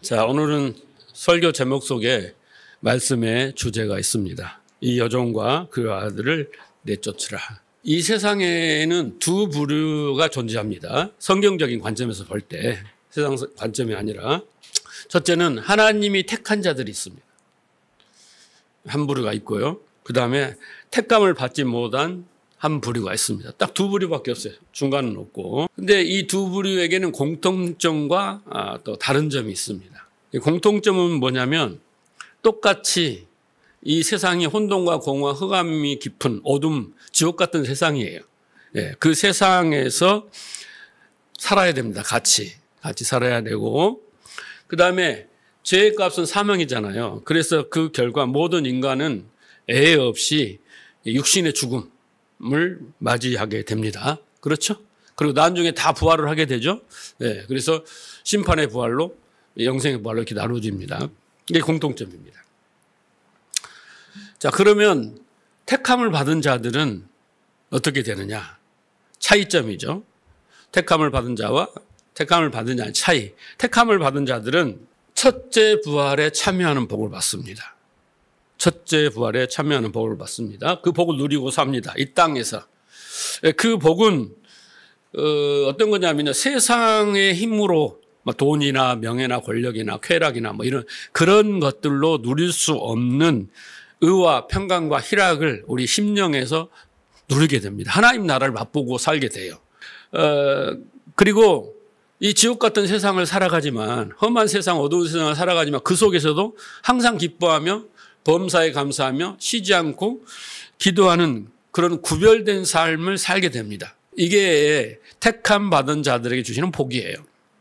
자, 오늘은 설교 제목 속에 말씀의 주제가 있습니다. 이 여종과 그 아들을 내쫓으라. 이 세상에는 두 부류가 존재합니다. 성경적인 관점에서 볼 때 세상 관점이 아니라 첫째는 하나님이 택한 자들이 있습니다. 한 부류가 있고요. 그 다음에 택감을 받지 못한 한 부류가 있습니다. 딱 두 부류밖에 없어요. 중간은 없고. 근데 이 두 부류에게는 공통점과 또 다른 점이 있습니다. 이 공통점은 뭐냐면 똑같이 이 세상이 혼돈과 공허, 흑암이 깊은 어둠, 지옥 같은 세상이에요. 예, 그 세상에서 살아야 됩니다. 같이 살아야 되고. 그 다음에 죄의 값은 사망이잖아요. 그래서 그 결과 모든 인간은 애애 없이 육신의 죽음을 맞이하게 됩니다. 그렇죠? 그리고 나중에 다 부활을 하게 되죠. 네, 그래서 심판의 부활로 영생의 부활로 이렇게 나눠집니다. 이게 공통점입니다. 자, 그러면 택함을 받은 자들은 어떻게 되느냐? 차이점이죠. 택함을 받은 자와 택함을 받은 자의 차이. 택함을 받은 자들은 첫째 부활에 참여하는 복을 받습니다. 첫째 부활에 참여하는 복을 받습니다. 그 복을 누리고 삽니다. 이 땅에서. 그 복은 어떤 거냐면요. 세상의 힘으로 돈이나 명예나 권력이나 쾌락이나 이런 그런 것들로 누릴 수 없는 의와 평강과 희락을 우리 심령에서 누리게 됩니다. 하나님 나라를 맛보고 살게 돼요. 그리고 이 지옥 같은 세상을 살아가지만 험한 세상, 어두운 세상을 살아가지만 그 속에서도 항상 기뻐하며 범사에 감사하며 쉬지 않고 기도하는 그런 구별된 삶을 살게 됩니다. 이게 택함 받은 자들에게 주시는 복이에요.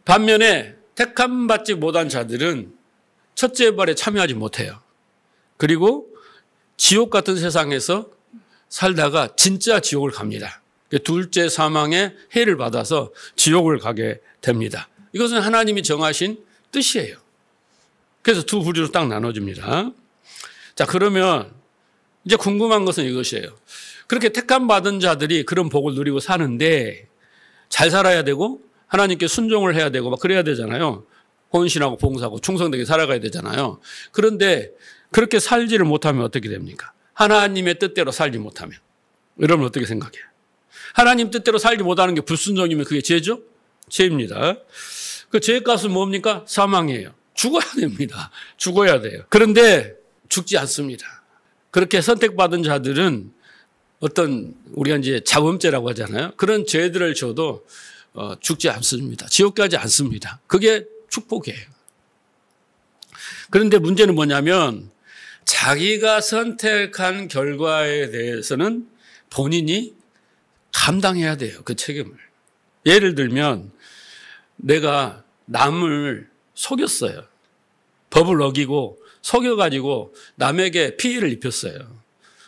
반면에 택함 받지 못한 자들은 첫째 부활에 참여하지 못해요. 그리고 지옥 같은 세상에서 살다가 진짜 지옥을 갑니다. 둘째 사망의 해를 받아서 지옥을 가게 됩니다. 이것은 하나님이 정하신 뜻이에요. 그래서 두 부류로 딱 나눠집니다. 자, 그러면 이제 궁금한 것은 이것이에요. 그렇게 택함 받은 자들이 그런 복을 누리고 사는데 잘 살아야 되고 하나님께 순종을 해야 되고 그래야 되잖아요. 헌신하고 봉사하고 충성되게 살아가야 되잖아요. 그런데 그렇게 살지를 못하면 어떻게 됩니까? 하나님의 뜻대로 살지 못하면. 여러분 어떻게 생각해요? 하나님 뜻대로 살지 못하는 게 불순종이면 그게 죄죠? 죄입니다. 그 죄의 값은 뭡니까? 사망이에요. 죽어야 됩니다. 죽어야 돼요. 그런데 죽지 않습니다. 그렇게 선택받은 자들은 어떤 우리가 이제 자범죄라고 하잖아요. 그런 죄들을 져도 죽지 않습니다. 지옥 가지 않습니다. 그게 축복이에요. 그런데 문제는 뭐냐면 자기가 선택한 결과에 대해서는 본인이 감당해야 돼요. 그 책임을. 예를 들면 내가 남을 속였어요. 법을 어기고 속여가지고 남에게 피해를 입혔어요.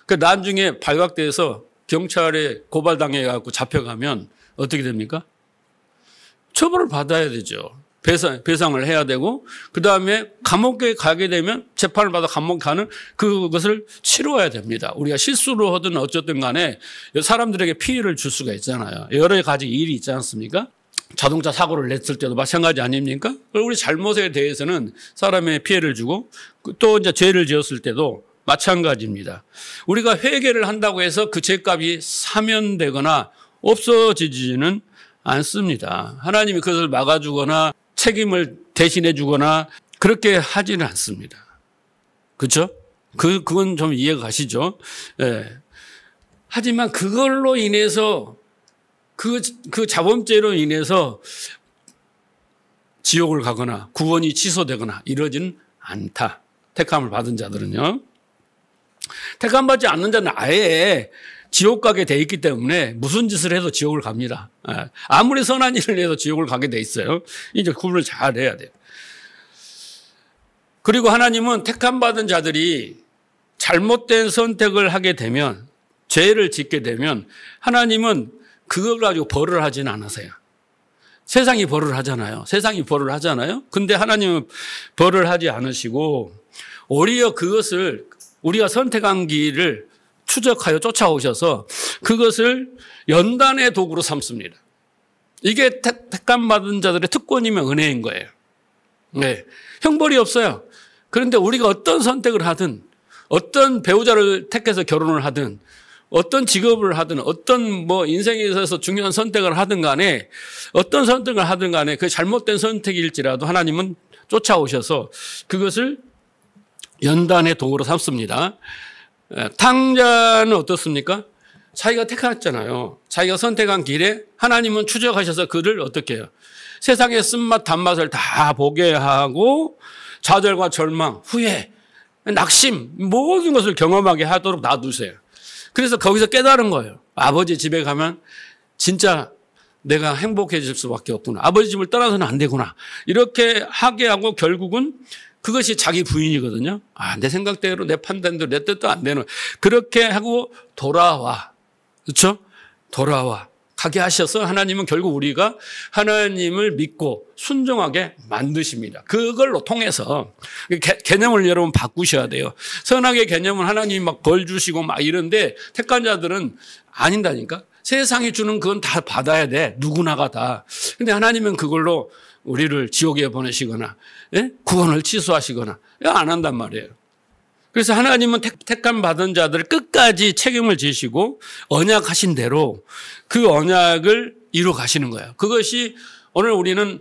그 나중에 발각돼서 경찰에 고발당해갖고 잡혀가면 어떻게 됩니까? 처벌을 받아야 되죠. 배상을 해야 되고 그 다음에 감옥에 가게 되면 재판을 받아 감옥에 가는 그것을 치러야 됩니다. 우리가 실수로 하든 어쨌든 간에 사람들에게 피해를 줄 수가 있잖아요. 여러 가지 일이 있지 않습니까? 자동차 사고를 냈을 때도 마찬가지 아닙니까? 우리 잘못에 대해서는 사람의 피해를 주고 또 이제 죄를 지었을 때도 마찬가지입니다. 우리가 회개를 한다고 해서 그 죄값이 사면되거나 없어지지는 않습니다. 하나님이 그것을 막아주거나 책임을 대신해 주거나 그렇게 하지는 않습니다. 그렇죠? 그건 좀 이해가 가시죠? 예. 하지만 그걸로 인해서 그 자범죄로 인해서 지옥을 가거나 구원이 취소되거나 이러지는 않다. 택함을 받은 자들은요. 택함 받지 않는 자는 아예 지옥 가게 돼 있기 때문에 무슨 짓을 해도 지옥을 갑니다. 아무리 선한 일을 해도 지옥을 가게 돼 있어요. 이제 구분을 잘 해야 돼요. 그리고 하나님은 택함 받은 자들이 잘못된 선택을 하게 되면 죄를 짓게 되면 하나님은 그걸 가지고 벌을 하지는 않으세요. 세상이 벌을 하잖아요. 세상이 벌을 하잖아요. 근데 하나님은 벌을 하지 않으시고 오히려 그것을 우리가 선택한 길을 추적하여 쫓아오셔서 그것을 연단의 도구로 삼습니다. 이게 택감 받은 자들의 특권이면 은혜인 거예요. 네. 형벌이 없어요. 그런데 우리가 어떤 선택을 하든 어떤 배우자를 택해서 결혼을 하든 어떤 직업을 하든 어떤 뭐 인생에 있어서 중요한 선택을 하든 간에 어떤 선택을 하든 간에 그 잘못된 선택일지라도 하나님은 쫓아오셔서 그것을 연단의 도구로 삼습니다. 탕자는 어떻습니까? 자기가 택했잖아요. 자기가 선택한 길에 하나님은 추적하셔서 그를 어떻게 해요? 세상의 쓴맛 단맛을 다 보게 하고 좌절과 절망, 후회, 낙심 모든 것을 경험하게 하도록 놔두세요. 그래서 거기서 깨달은 거예요. 아버지 집에 가면 진짜 내가 행복해질 수밖에 없구나. 아버지 집을 떠나서는 안 되구나. 이렇게 하게 하고 결국은 그것이 자기 부인이거든요. 내 생각대로 내 판단대로 내 뜻도 안 되는. 그렇게 하고 돌아와. 그렇죠? 돌아와. 가게 하셔서 하나님은 결국 우리가 하나님을 믿고 순종하게 만드십니다. 그걸로 통해서 개념을 여러분 바꾸셔야 돼요. 선악의 개념은 하나님이 막 벌 주시고 막 이런데 택한 자들은 아닌다니까. 세상이 주는 그건 다 받아야 돼. 누구나가 다. 근데 하나님은 그걸로 우리를 지옥에 보내시거나 구원을 취소하시거나 안 한단 말이에요. 그래서 하나님은 택함 받은 자들을 끝까지 책임을 지시고 언약하신 대로 그 언약을 이루 가시는 거예요. 그것이 오늘 우리는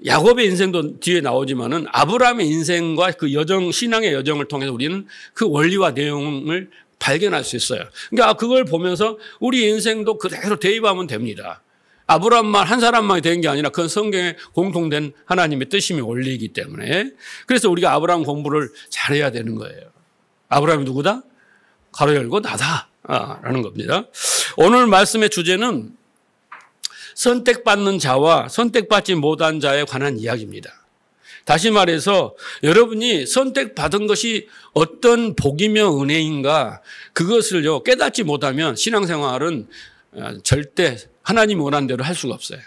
야곱의 인생도 뒤에 나오지만은 아브라함의 인생과 그 여정, 신앙의 여정을 통해서 우리는 그 원리와 내용을 발견할 수 있어요. 그러니까 그걸 보면서 우리 인생도 그대로 대입하면 됩니다. 아브라함만 한 사람만이 된 게 아니라 그건 성경에 공통된 하나님의 뜻임이 원리이기 때문에 그래서 우리가 아브라함 공부를 잘해야 되는 거예요. 아브라함이 누구다? 가로 열고 나다 라는 겁니다. 오늘 말씀의 주제는 선택받는 자와 선택받지 못한 자에 관한 이야기입니다. 다시 말해서 여러분이 선택받은 것이 어떤 복이며 은혜인가 그것을요 깨닫지 못하면 신앙생활은 절대 하나님이 원하는 대로 할 수가 없어요.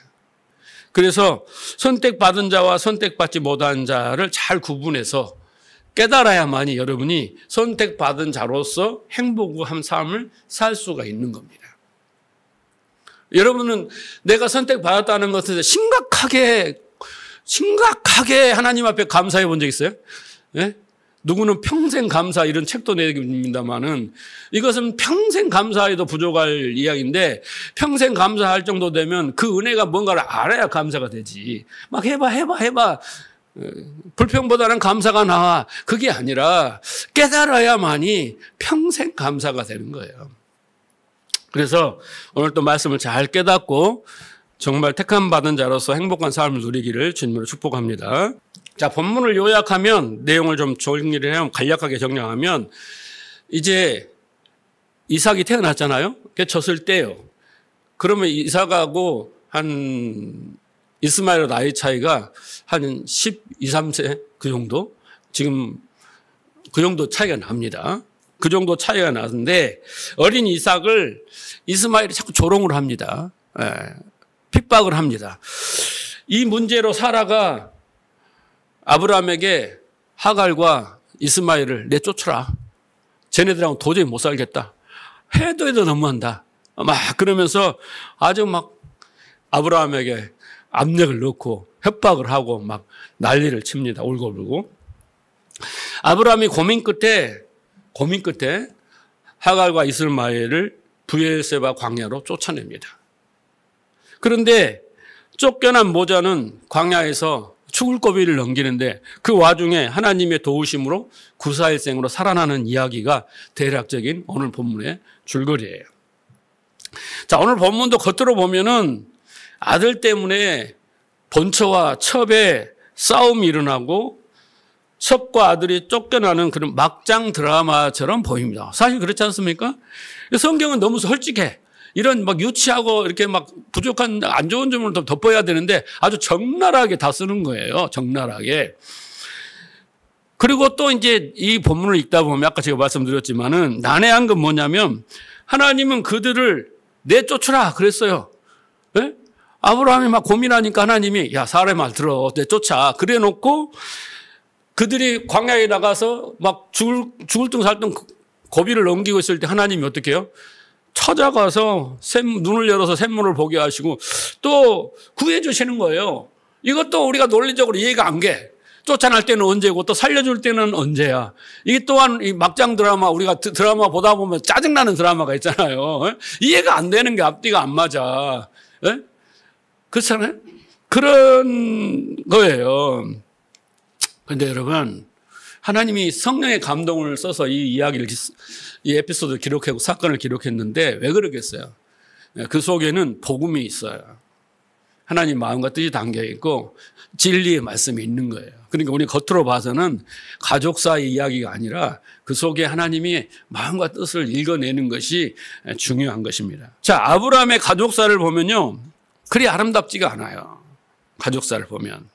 그래서 선택받은 자와 선택받지 못한 자를 잘 구분해서 깨달아야만이 여러분이 선택받은 자로서 행복한 삶을 살 수가 있는 겁니다. 여러분은 내가 선택받았다는 것에 심각하게 하나님 앞에 감사해 본 적 있어요? 네? 누구는 평생 감사 이런 책도 내깁니다만은 이것은 평생 감사해도 부족할 이야기인데 평생 감사할 정도 되면 그 은혜가 뭔가를 알아야 감사가 되지. 막 해봐. 불평보다는 감사가 나아. 그게 아니라 깨달아야만이 평생 감사가 되는 거예요. 그래서 오늘 또 말씀을 잘 깨닫고 정말 택함 받은 자로서 행복한 삶을 누리기를 주님으로 축복합니다. 자, 본문을 요약하면 내용을 좀 정리를 하면 간략하게 정리하면 이제 이삭이 태어났잖아요. 그게 졌을 때요. 그러면 이삭하고 한 이스마엘 나이 차이가 한 12, 13세 그 정도? 지금 그 정도 차이가 납니다. 그 정도 차이가 나는데 어린 이삭을 이스마엘이 자꾸 조롱을 합니다. 핍박을 합니다. 이 문제로 사라가 아브라함에게 하갈과 이스마엘을 내쫓아라. 쟤네들하고 도저히 못 살겠다. 해도 너무한다. 막 그러면서 아주 막 아브라함에게 압력을 넣고 협박을 하고 막 난리를 칩니다. 울고불고. 아브라함이 고민 끝에 하갈과 이스마엘을 브에르세바 광야로 쫓아냅니다. 그런데 쫓겨난 모자는 광야에서 죽을 고비를 넘기는데 그 와중에 하나님의 도우심으로 구사일생으로 살아나는 이야기가 대략적인 오늘 본문의 줄거리예요. 자, 오늘 본문도 겉으로 보면은 아들 때문에 본처와 첩의 싸움이 일어나고 첩과 아들이 쫓겨나는 그런 막장 드라마처럼 보입니다. 사실 그렇지 않습니까? 성경은 너무 솔직해. 이런 막 유치하고 이렇게 막 부족한 안 좋은 점을 더 덮어야 되는데 아주 적나라하게 다 쓰는 거예요. 적나라하게. 그리고 또 이제 이 본문을 읽다 보면 아까 제가 말씀드렸지만은 난해한 건 뭐냐면 하나님은 그들을 내쫓으라 그랬어요. 네? 아브라함이 막 고민하니까 하나님이 야, 사람의 말 들어. 내쫓아. 그래 놓고 그들이 광야에 나가서 막 죽을 둥 살 둥 고비를 넘기고 있을 때 하나님이 어떻게 해요? 찾아가서 눈을 열어서 샘물을 보게 하시고 또 구해 주시는 거예요. 이것도 우리가 논리적으로 이해가 안 돼. 쫓아날 때는 언제고 또 살려줄 때는 언제야. 이게 또한 이 막장 드라마, 우리가 드라마 보다 보면 짜증나는 드라마가 있잖아요. 이해가 안 되는 게 앞뒤가 안 맞아. 그렇잖아요? 그런 거예요. 근데 여러분, 하나님이 성령의 감동을 써서 이 이야기를, 이 에피소드를 기록하고 사건을 기록했는데 왜 그러겠어요? 그 속에는 복음이 있어요. 하나님 마음과 뜻이 담겨 있고 진리의 말씀이 있는 거예요. 그러니까 우리 겉으로 봐서는 가족 사이 이야기가 아니라 그 속에 하나님이 마음과 뜻을 읽어내는 것이 중요한 것입니다. 자, 아브라함의 가족사를 보면요, 그리 아름답지가 않아요. 가족사를 보면.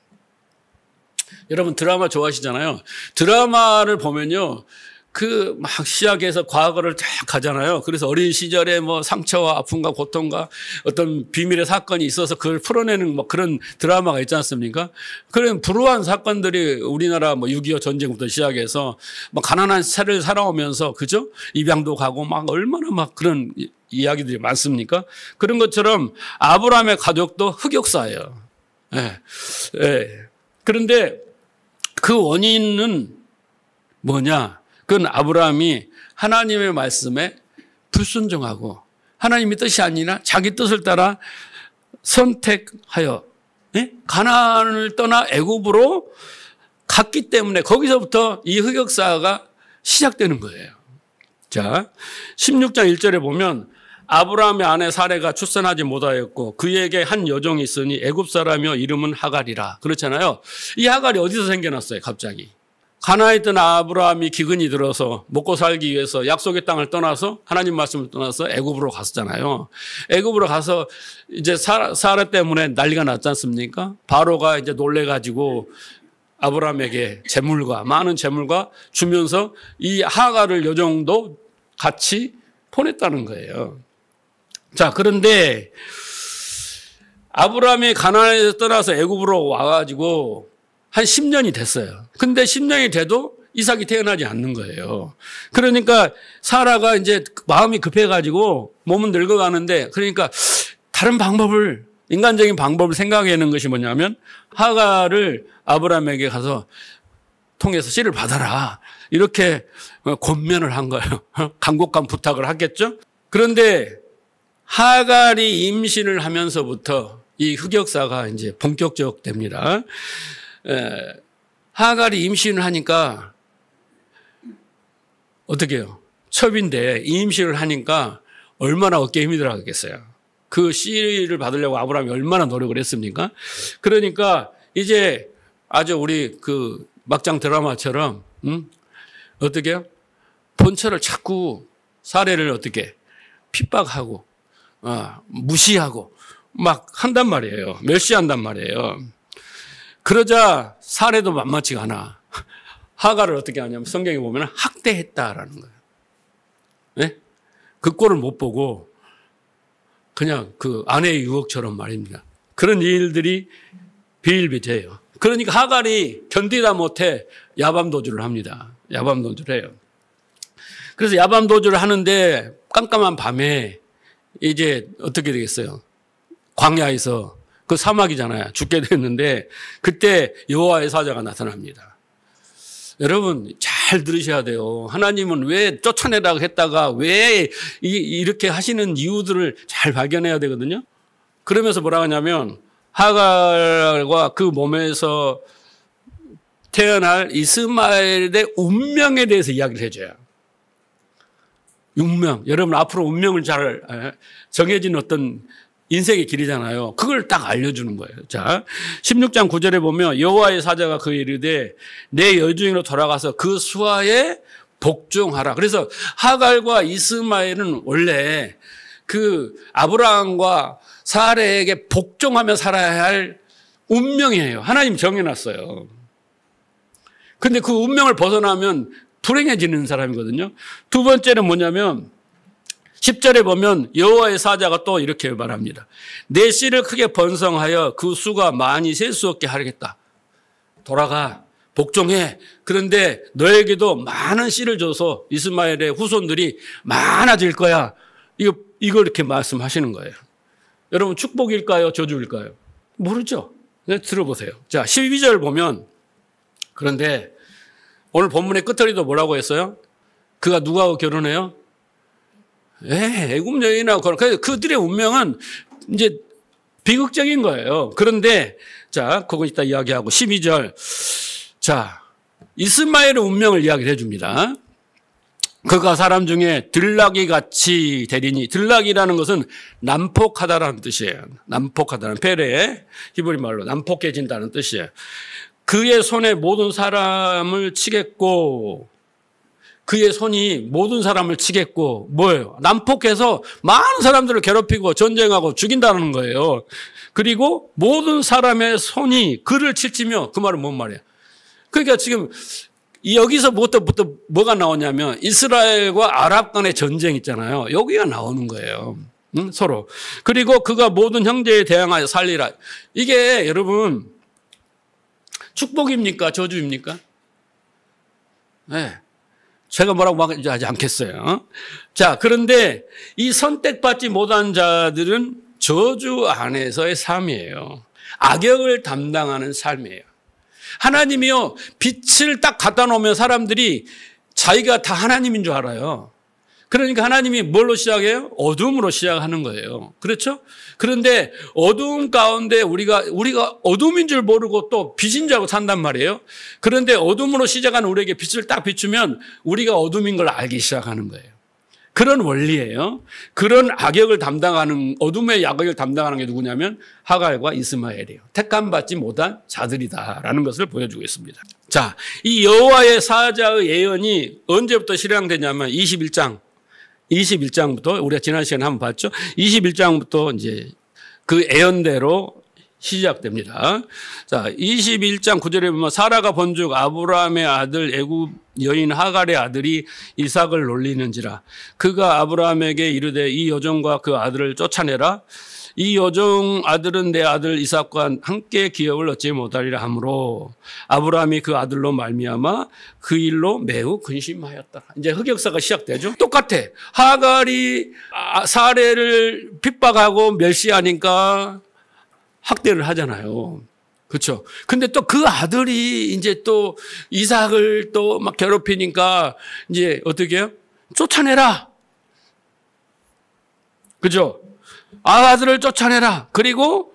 여러분 드라마 좋아하시잖아요. 드라마를 보면요, 그 막 시작해서 과거를 쫙 가잖아요. 그래서 어린 시절에 뭐 상처와 아픔과 고통과 어떤 비밀의 사건이 있어서 그걸 풀어내는 뭐 그런 드라마가 있지 않습니까? 그런 불우한 사건들이 우리나라 뭐 6.25 전쟁부터 시작해서 뭐 가난한 세를 살아오면서, 그죠? 입양도 가고 막 얼마나 막 그런 이야기들이 많습니까? 그런 것처럼 아브라함의 가족도 흑역사예요. 예. 예. 그런데 그 원인은 뭐냐? 그건 아브라함이 하나님의 말씀에 불순종하고 하나님의 뜻이 아니라 자기 뜻을 따라 선택하여 가나안을 떠나 애굽으로 갔기 때문에 거기서부터 이 흑역사가 시작되는 거예요. 자, 16장 1절에 보면 아브라함의 아내 사레가 출산하지 못하였고 그에게 한 여종이 있으니 애굽 사람이요 이름은 하갈이라. 그렇잖아요. 이 하갈이 어디서 생겨났어요? 갑자기. 가나안에 있던 아브라함이 기근이 들어서 먹고 살기 위해서 약속의 땅을 떠나서 하나님 말씀을 떠나서 애굽으로 갔었잖아요. 애굽으로 가서 이제 사라 때문에 난리가 났지 않습니까? 바로가 이제 놀래가지고 아브라함에게 많은 재물과 주면서 이 하갈을 여종도 같이 보냈다는 거예요. 자, 그런데 아브라함이 가나안에서 떠나서 애굽으로 와가지고 한 10년이 됐어요. 근데 10년이 돼도 이삭이 태어나지 않는 거예요. 그러니까 사라가 이제 마음이 급해가지고 몸은 늙어가는데, 그러니까 다른 방법을, 인간적인 방법을 생각해내는 것이 뭐냐면 하갈을 아브라함에게 가서 통해서 씨를 받아라, 이렇게 권면을 한 거예요. 간곡한 부탁을 하겠죠. 그런데 하갈이 임신을 하면서부터 이 흑역사가 이제 본격적 됩니다. 하갈이 임신을 하니까 어떻게 해요? 첩인데 임신을 하니까 얼마나 어깨에 힘이 들어가겠어요. 그 씨를 받으려고 아브라함이 얼마나 노력을 했습니까? 그러니까 이제 아주 우리 그 막장 드라마처럼 어떻게 해요? 본처를 자꾸 사례를 어떻게 핍박하고 무시하고 막 한단 말이에요. 멸시한단 말이에요. 그러자 사례도 만만치가 않아. 하갈을 어떻게 하냐면 성경에 보면 학대했다라는 거예요. 네? 그 꼴을 못 보고 그냥 그 아내의 유혹처럼 말입니다. 그런 일들이 비일비재해요. 그러니까 하갈이 견디다 못해 야밤도주를 합니다. 야밤도주를 해요. 그래서 야밤도주를 하는데 깜깜한 밤에 이제 어떻게 되겠어요? 광야에서, 그 사막이잖아요. 죽게 됐는데 그때 여호와의 사자가 나타납니다. 여러분 잘 들으셔야 돼요. 하나님은 왜 쫓아내라고 했다가 왜 이렇게 하시는 이유들을 잘 발견해야 되거든요. 그러면서 뭐라고 하냐면 하갈과 그 몸에서 태어날 이스마엘의 운명에 대해서 이야기를 해줘요. 운명. 여러분 앞으로 운명을 잘 정해진 어떤 인생의 길이잖아요. 그걸 딱 알려주는 거예요. 자, 16장 9절에 보면 여호와의 사자가 그에게 이르되 내 여주인으로 돌아가서 그 수하에 복종하라. 그래서 하갈과 이스마엘은 원래 그 아브라함과 사레에게 복종하며 살아야 할 운명이에요. 하나님 정해놨어요. 그런데 그 운명을 벗어나면 불행해지는 사람이거든요. 두 번째는 뭐냐면 10절에 보면 여호와의 사자가 또 이렇게 말합니다. 내 씨를 크게 번성하여 그 수가 많이 셀 수 없게 하겠다. 돌아가, 복종해. 그런데 너에게도 많은 씨를 줘서 이스마엘의 후손들이 많아질 거야. 이걸 이렇게 말씀하시는 거예요. 여러분 축복일까요? 저주일까요? 모르죠. 네, 들어보세요. 자, 12절 보면 그런데 오늘 본문의 끝처리도 뭐라고 했어요? 그가 누구하고 결혼해요? 애굽 여인하고. 그들의 운명은 이제 비극적인 거예요. 그런데 자, 그거 이따 이야기하고 12절. 자, 이스마엘의 운명을 이야기를 해줍니다. 그가 사람 중에 들락이 같이 되리니, 들락이라는 것은 난폭하다라는 뜻이에요. 난폭하다는, 페레 히브리 말로 난폭해진다는 뜻이에요. 그의 손에 모든 사람을 치겠고, 그의 손이 모든 사람을 치겠고, 뭐예요? 난폭해서 많은 사람들을 괴롭히고 전쟁하고 죽인다는 거예요. 그리고 모든 사람의 손이 그를 칠지며, 그 말은 뭔 말이에요? 그러니까 지금 여기서부터 뭐가 나오냐면 이스라엘과 아랍 간의 전쟁 있잖아요. 여기가 나오는 거예요. 응? 서로. 그리고 그가 모든 형제에 대항하여 살리라. 이게 여러분 축복입니까? 저주입니까? 네. 제가 뭐라고 하지 않겠어요. 자, 그런데 이 선택받지 못한 자들은 저주 안에서의 삶이에요. 악역을 담당하는 삶이에요. 하나님이요, 빛을 딱 갖다 놓으면 사람들이 자기가 다 하나님인 줄 알아요. 그러니까 하나님이 뭘로 시작해요? 어둠으로 시작하는 거예요. 그렇죠? 그런데 어두움 가운데 우리가 어둠인 줄 모르고 또 빛인 줄 알고 산단 말이에요. 그런데 어둠으로 시작한 우리에게 빛을 딱 비추면 우리가 어둠인 걸 알기 시작하는 거예요. 그런 원리예요. 그런 악역을 담당하는, 어둠의 악역을 담당하는 게 누구냐면 하갈과 이스마엘이에요. 택함받지 못한 자들이다라는 것을 보여주고 있습니다. 자, 이 여호와의 사자의 예언이 언제부터 실행되냐면 21장부터 우리가 지난 시간에 한번 봤죠. 21장부터 이제 그 예언대로 시작됩니다. 자, 21장 9절에 보면 사라가 본즉 아브라함의 아들 애굽 여인 하갈의 아들이 이삭을 놀리는지라. 그가 아브라함에게 이르되 이 여종과 그 아들을 쫓아내라. 이 여종 아들은 내 아들 이삭과 함께 기업을 얻지 못하리라 하므로 아브라함이 그 아들로 말미암아 그 일로 매우 근심하였다. 이제 흑역사가 시작되죠. 똑같아. 하갈이 사레를 핍박하고 멸시하니까 학대를 하잖아요. 그렇죠. 근데 또 그 아들이 이제 또 이삭을 또 막 괴롭히니까 이제 어떻게 해요? 쫓아내라. 그죠? 아들을 쫓아내라. 그리고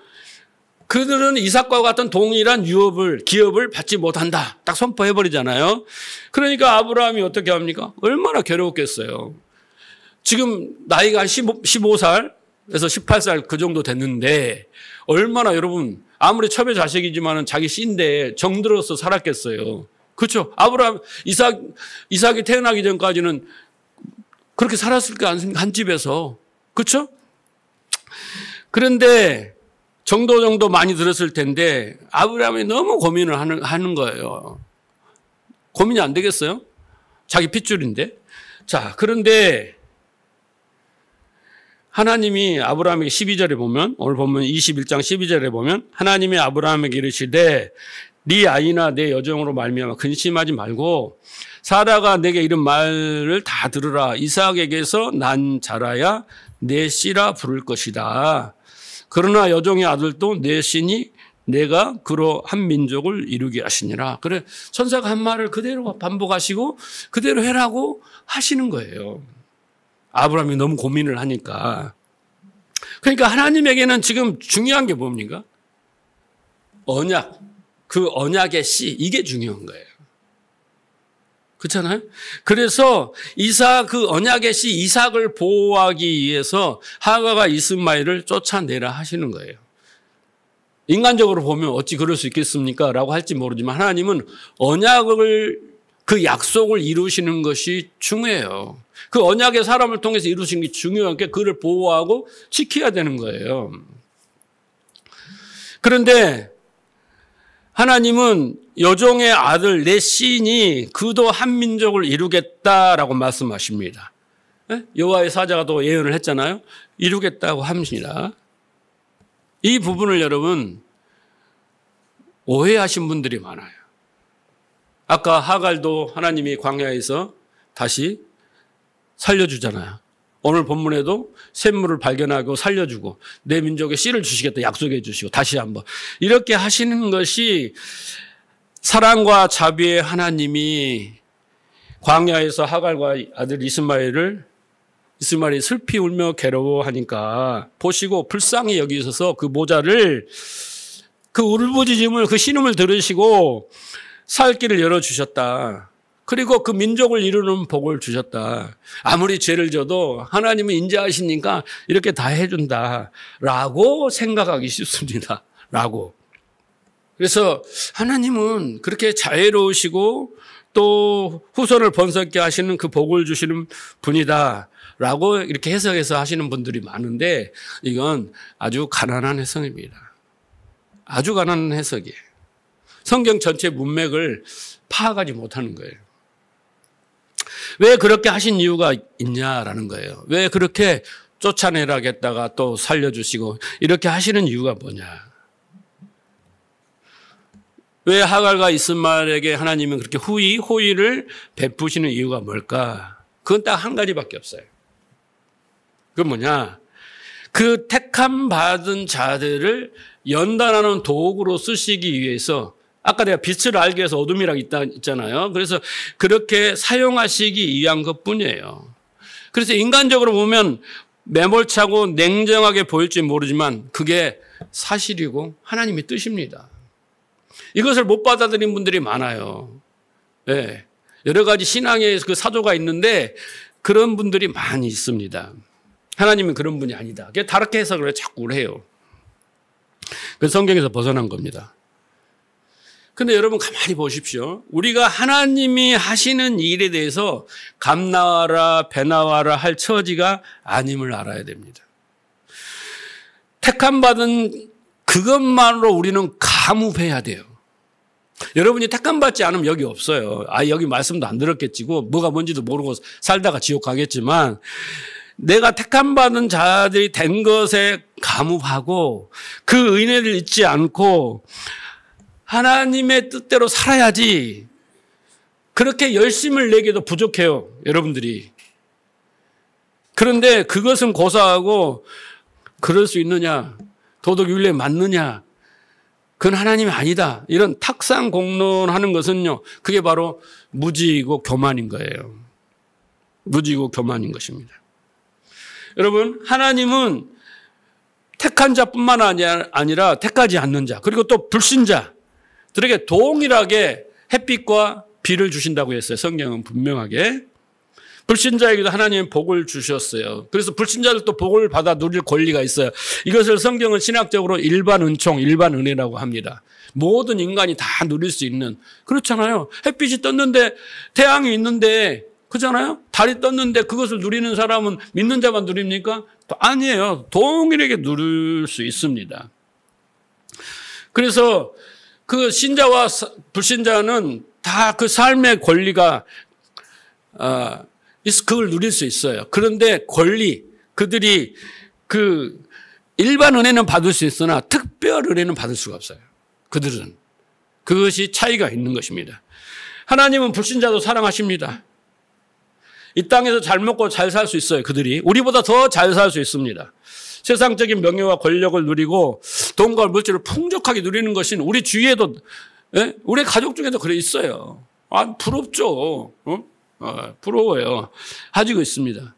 그들은 이삭과 같은 동일한 기업을 받지 못한다. 딱 선포해버리잖아요. 그러니까 아브라함이 어떻게 합니까? 얼마나 괴로웠겠어요. 지금 나이가 한 15살에서 18살 그 정도 됐는데 얼마나 여러분 아무리 첩의 자식이지만 자기 씨인데 정들어서 살았겠어요. 그렇죠? 아브라함, 이삭이 태어나기 전까지는 그렇게 살았을 거 아닙니까? 한 집에서. 그렇죠? 그런데 정도 많이 들었을 텐데 아브라함이 너무 고민을 하는 거예요. 고민이 안 되겠어요? 자기 핏줄인데. 자, 그런데 하나님이 아브라함에게 12절에 보면, 오늘 보면 21장 12절에 보면 하나님이 아브라함에게 이르시되 네 아이나 내 여종으로 말미암아 근심하지 말고 사라가 내게 이런 말을 다 들으라. 이삭에게서 난 자라야 내 씨라 부를 것이다. 그러나 여종의 아들도 내 씨니 내가 그로 한 민족을 이루게 하시니라. 그래, 천사가 한 말을 그대로 반복하시고 그대로 해라고 하시는 거예요. 아브라함이 너무 고민을 하니까. 그러니까 하나님에게는 지금 중요한 게 뭡니까? 언약. 그 언약의 씨, 이게 중요한 거예요. 그렇잖아요? 그래서 그 언약의 씨 이삭을 보호하기 위해서 하갈과 이스마엘을 쫓아내라 하시는 거예요. 인간적으로 보면 어찌 그럴 수 있겠습니까? 라고 할지 모르지만 하나님은 그 약속을 이루시는 것이 중요해요. 그 언약의 사람을 통해서 이루신 게 중요한 게 그를 보호하고 지켜야 되는 거예요. 그런데 하나님은 여종의 아들 내 씨니 그도 한 민족을 이루겠다라고 말씀하십니다. 여호와의 사자가 또 예언을 했잖아요. 이루겠다고 합니다. 이 부분을 여러분 오해하신 분들이 많아요. 아까 하갈도 하나님이 광야에서 다시 살려주잖아요. 오늘 본문에도 샘물을 발견하고 살려주고 내 민족에 씨를 주시겠다 약속해 주시고 다시 한번 이렇게 하시는 것이 사랑과 자비의 하나님이 광야에서 하갈과 아들 이스마엘이 슬피 울며 괴로워하니까 보시고 불쌍히 여기셔서 그 모자를, 그 울부짖음을, 그 신음을 들으시고 살 길을 열어주셨다. 그리고 그 민족을 이루는 복을 주셨다. 아무리 죄를 져도 하나님은 인자하시니까 이렇게 다 해준다 라고 생각하기 쉽습니다. 라고. 그래서 하나님은 그렇게 자애로우시고 또 후손을 번성케 하시는 그 복을 주시는 분이다 라고 이렇게 해석해서 하시는 분들이 많은데, 이건 아주 가난한 해석입니다. 아주 가난한 해석이에요. 성경 전체 문맥을 파악하지 못하는 거예요. 왜 그렇게 하신 이유가 있냐라는 거예요. 왜 그렇게 쫓아내라겠다가 또 살려주시고 이렇게 하시는 이유가 뭐냐. 왜 하갈과 이스마엘에게 하나님은 그렇게 호의를 베푸시는 이유가 뭘까? 그건 딱 한 가지밖에 없어요. 그건 뭐냐? 그 택함 받은 자들을 연단하는 도구로 쓰시기 위해서, 아까 내가 빛을 알기 위해서 어둠이라고 있잖아요. 그래서 그렇게 사용하시기 위한 것뿐이에요. 그래서 인간적으로 보면 매몰차고 냉정하게 보일지 모르지만 그게 사실이고 하나님의 뜻입니다. 이것을 못 받아들인 분들이 많아요. 네. 여러 가지 신앙의 그 사조가 있는데 그런 분들이 많이 있습니다. 하나님은 그런 분이 아니다. 다르게 해석을 자꾸 해요. 그 성경에서 벗어난 겁니다. 근데 여러분 가만히 보십시오. 우리가 하나님이 하시는 일에 대해서 감 나와라 배 나와라 할 처지가 아님을 알아야 됩니다. 택함 받은 그것만으로 우리는 감옥해야 돼요. 여러분이 택함 받지 않으면 여기 없어요. 여기 말씀도 안 들었겠지고 뭐가 뭔지도 모르고 살다가 지옥 가겠지만, 내가 택함 받은 자들이 된 것에 감옥하고 그 은혜를 잊지 않고 하나님의 뜻대로 살아야지. 그렇게 열심을 내기도 부족해요, 여러분들이. 그런데 그것은 고사하고 그럴 수 있느냐, 도덕윤리에 맞느냐, 그건 하나님이 아니다, 이런 탁상 공론하는 것은요, 그게 바로 무지이고 교만인 거예요. 무지이고 교만인 것입니다. 여러분, 하나님은 택한 자뿐만 아니라 택하지 않는 자, 그리고 또 불신자들에게 동일하게 햇빛과 비를 주신다고 했어요. 성경은 분명하게. 불신자에게도 하나님은 복을 주셨어요. 그래서 불신자들도 복을 받아 누릴 권리가 있어요. 이것을 성경은 신학적으로 일반 은총, 일반 은혜라고 합니다. 모든 인간이 다 누릴 수 있는. 그렇잖아요. 햇빛이 떴는데, 태양이 있는데, 그렇잖아요. 달이 떴는데 그것을 누리는 사람은 믿는 자만 누립니까? 아니에요. 동일하게 누릴 수 있습니다. 그래서 그 신자와 불신자는 다 그 삶의 권리가 그걸 누릴 수 있어요. 그런데 그들이 그 일반 은혜는 받을 수 있으나 특별 은혜는 받을 수가 없어요. 그들은. 그것이 차이가 있는 것입니다. 하나님은 불신자도 사랑하십니다. 이 땅에서 잘 먹고 잘 살 수 있어요. 그들이. 우리보다 더 잘 살 수 있습니다. 세상적인 명예와 권력을 누리고 돈과 물질을 풍족하게 누리는 것은 우리 주위에도, 우리 가족 중에도 그래 있어요. 부럽죠. 부러워요. 가지고 있습니다.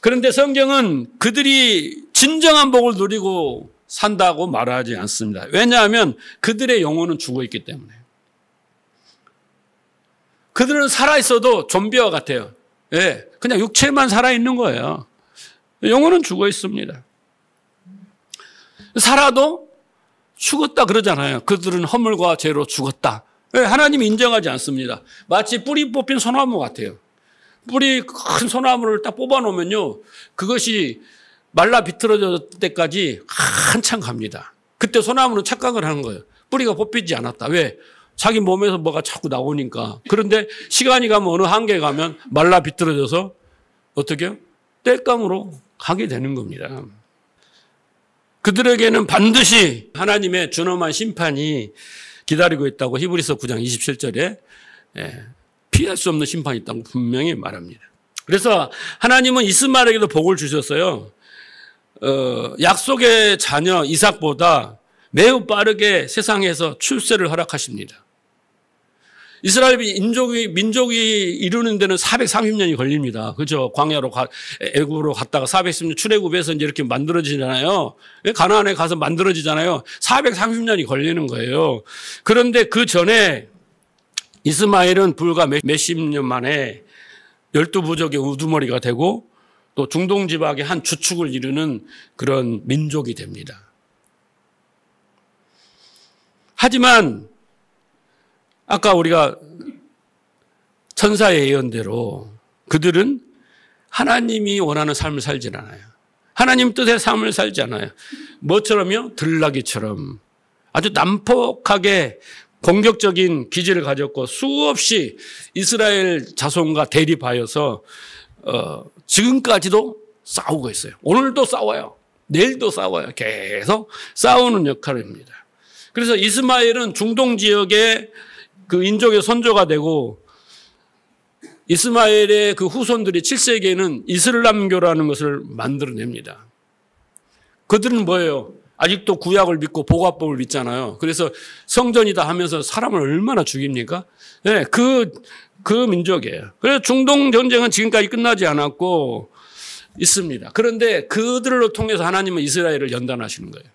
그런데 성경은 그들이 진정한 복을 누리고 산다고 말하지 않습니다. 왜냐하면 그들의 영혼은 죽어 있기 때문에. 그들은 살아있어도 좀비와 같아요. 그냥 육체만 살아있는 거예요. 영혼은 죽어 있습니다. 살아도 죽었다 그러잖아요. 그들은 허물과 죄로 죽었다. 하나님이 인정하지 않습니다. 마치 뿌리 뽑힌 소나무 같아요. 뿌리 큰 소나무를 딱 뽑아놓으면요, 그것이 말라 비틀어질 때까지 한참 갑니다. 그때 소나무는 착각을 하는 거예요. 뿌리가 뽑히지 않았다. 왜? 자기 몸에서 뭐가 자꾸 나오니까. 그런데 시간이 가면 어느 한계에 가면 말라 비틀어져서 어떻게 해요? 땔감으로 가게 되는 겁니다. 그들에게는 반드시 하나님의 준엄한 심판이 기다리고 있다고 히브리서 9장 27절에 피할 수 없는 심판이 있다고 분명히 말합니다. 그래서 하나님은 이스마엘에게도 복을 주셨어요. 약속의 자녀 이삭보다 매우 빠르게 세상에서 출세를 허락하십니다. 이스라엘이 민족이 이루는 데는 430년이 걸립니다. 그죠? 광야로 애굽으로 갔다가 410년 출애굽해서 이제 이렇게 만들어지잖아요. 가나안에 가서 만들어지잖아요. 430년이 걸리는 거예요. 그런데 그 전에 이스마엘은 불과 몇십 년 만에 12부족의 우두머리가 되고 또 중동 지방의 한 주축을 이루는 그런 민족이 됩니다. 하지만 아까 우리가 천사의 예언대로 그들은 하나님이 원하는 삶을 살지 않아요. 하나님 뜻의 삶을 살지 않아요. 뭐처럼요? 들나귀처럼 아주 난폭하게 공격적인 기질을 가졌고 수없이 이스라엘 자손과 대립하여서 지금까지도 싸우고 있어요. 오늘도 싸워요. 내일도 싸워요. 계속 싸우는 역할입니다. 그래서 이스마엘은 중동 지역의 그 인족의 선조가 되고 이스마엘의 그 후손들이 7세기에는 이슬람교라는 것을 만들어냅니다. 그들은 뭐예요? 아직도 구약을 믿고 보화법을 믿잖아요. 그래서 성전이다 하면서 사람을 얼마나 죽입니까? 네, 그 민족이에요. 그래서 중동 전쟁은 지금까지 끝나지 않았고 있습니다. 그런데 그들을 통해서 하나님은 이스라엘을 연단하시는 거예요.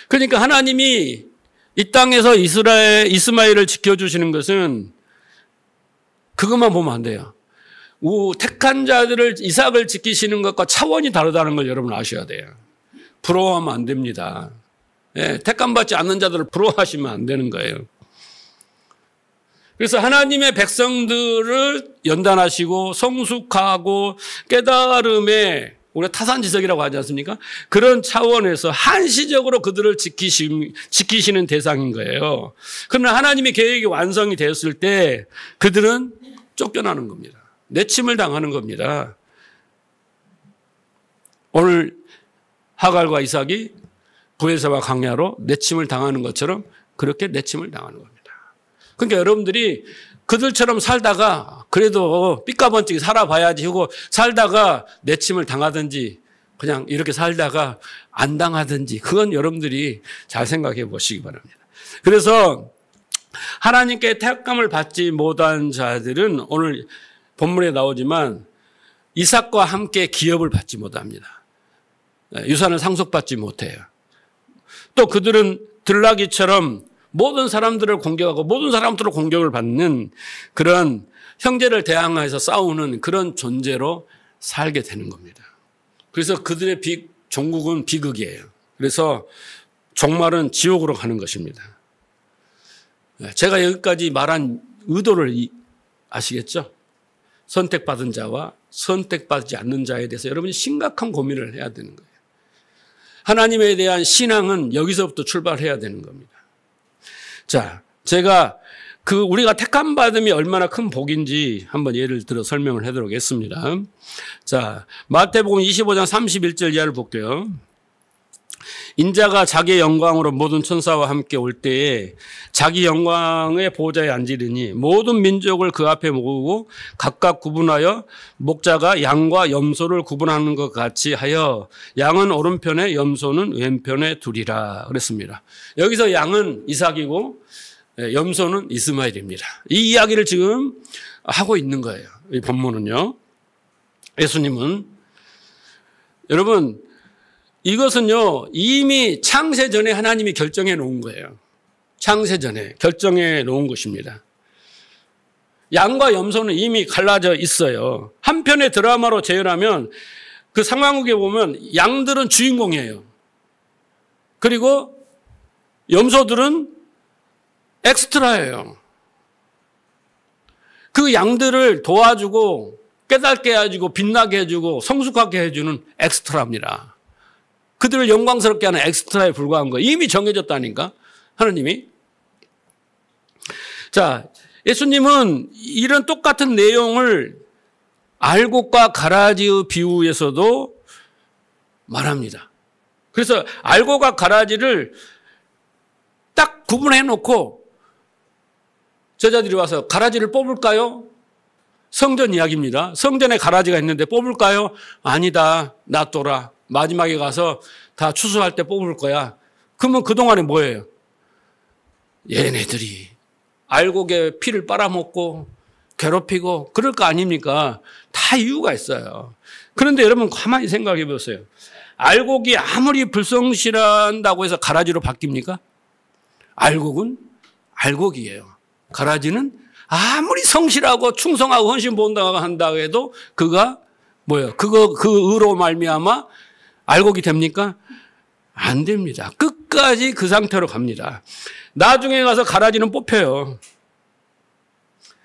그러니까 하나님이 이 땅에서 이스마엘을 지켜주시는 것은 그것만 보면 안 돼요. 택한 자들을 이삭을 지키시는 것과 차원이 다르다는 걸 여러분 아셔야 돼요. 부러워하면 안 됩니다. 예, 택함받지 않는 자들을 부러워하시면 안 되는 거예요. 그래서 하나님의 백성들을 연단하시고 성숙하고 깨달음에 우리가 타산지석이라고 하지 않습니까? 그런 차원에서 한시적으로 그들을 지키시는 대상인 거예요. 그러나 하나님의 계획이 완성이 되었을 때 그들은 쫓겨나는 겁니다. 내침을 당하는 겁니다. 오늘 하갈과 이삭이 브에사와 광야로 내침을 당하는 것처럼 그렇게 내침을 당하는 겁니다. 그러니까 여러분들이 그들처럼 살다가 그래도 삐까번쩍이 살아봐야지 하고 살다가 내침을 당하든지 그냥 이렇게 살다가 안 당하든지 그건 여러분들이 잘 생각해 보시기 바랍니다. 그래서 하나님께 택함을 받지 못한 자들은 오늘 본문에 나오지만 이삭과 함께 기업을 받지 못합니다. 유산을 상속받지 못해요. 또 그들은 들나귀처럼 모든 사람들을 공격하고 모든 사람들로 공격을 받는 그런 형제를 대항해서 싸우는 그런 존재로 살게 되는 겁니다. 그래서 그들의 종국은 비극이에요. 그래서 종말은 지옥으로 가는 것입니다. 제가 여기까지 말한 의도를 아시겠죠? 선택받은 자와 선택받지 않는 자에 대해서 여러분이 심각한 고민을 해야 되는 거예요. 하나님에 대한 신앙은 여기서부터 출발해야 되는 겁니다. 자, 제가 우리가 택함 받음이 얼마나 큰 복인지 한번 예를 들어 설명을 해드리도록 하겠습니다. 자, 마태복음 25장 31절 이하를 볼게요. 인자가 자기의 영광으로 모든 천사와 함께 올 때에 자기 영광의 보좌에 앉으리니 모든 민족을 그 앞에 모으고 각각 구분하여 목자가 양과 염소를 구분하는 것 같이 하여 양은 오른편에 염소는 왼편에 두리라 그랬습니다. 여기서 양은 이삭이고 염소는 이스마엘입니다. 이 이야기를 지금 하고 있는 거예요. 이 본문은요. 예수님은 여러분 이것은요, 이미 창세 전에 하나님이 결정해 놓은 거예요. 창세 전에 결정해 놓은 것입니다. 양과 염소는 이미 갈라져 있어요. 한편의 드라마로 재현하면 그 상황극에 보면 양들은 주인공이에요. 그리고 염소들은 엑스트라예요. 그 양들을 도와주고 깨닫게 해주고 빛나게 해주고 성숙하게 해주는 엑스트라입니다. 그들을 영광스럽게 하는 엑스트라에 불과한 거예요. 이미 정해졌다니까 하나님이. 자, 예수님은 이런 똑같은 내용을 알곡과 가라지의 비유에서도 말합니다. 그래서 알곡과 가라지를 딱 구분해 놓고 제자들이 와서 가라지를 뽑을까요? 성전 이야기입니다. 성전에 가라지가 있는데 뽑을까요? 아니다. 놔둬라. 마지막에 가서 다 추수할 때 뽑을 거야. 그러면 그동안에 뭐예요? 얘네들이 알곡의 피를 빨아먹고 괴롭히고 그럴 거 아닙니까? 다 이유가 있어요. 그런데 여러분 가만히 생각해 보세요. 알곡이 아무리 불성실한다고 해서 가라지로 바뀝니까? 알곡은 알곡이에요. 가라지는 아무리 성실하고 충성하고 헌신 본다고 해도 그가 뭐예요? 그 의로 말미암아 알곡이 됩니까? 안 됩니다. 끝까지 그 상태로 갑니다. 나중에 가서 가라지는 뽑혀요.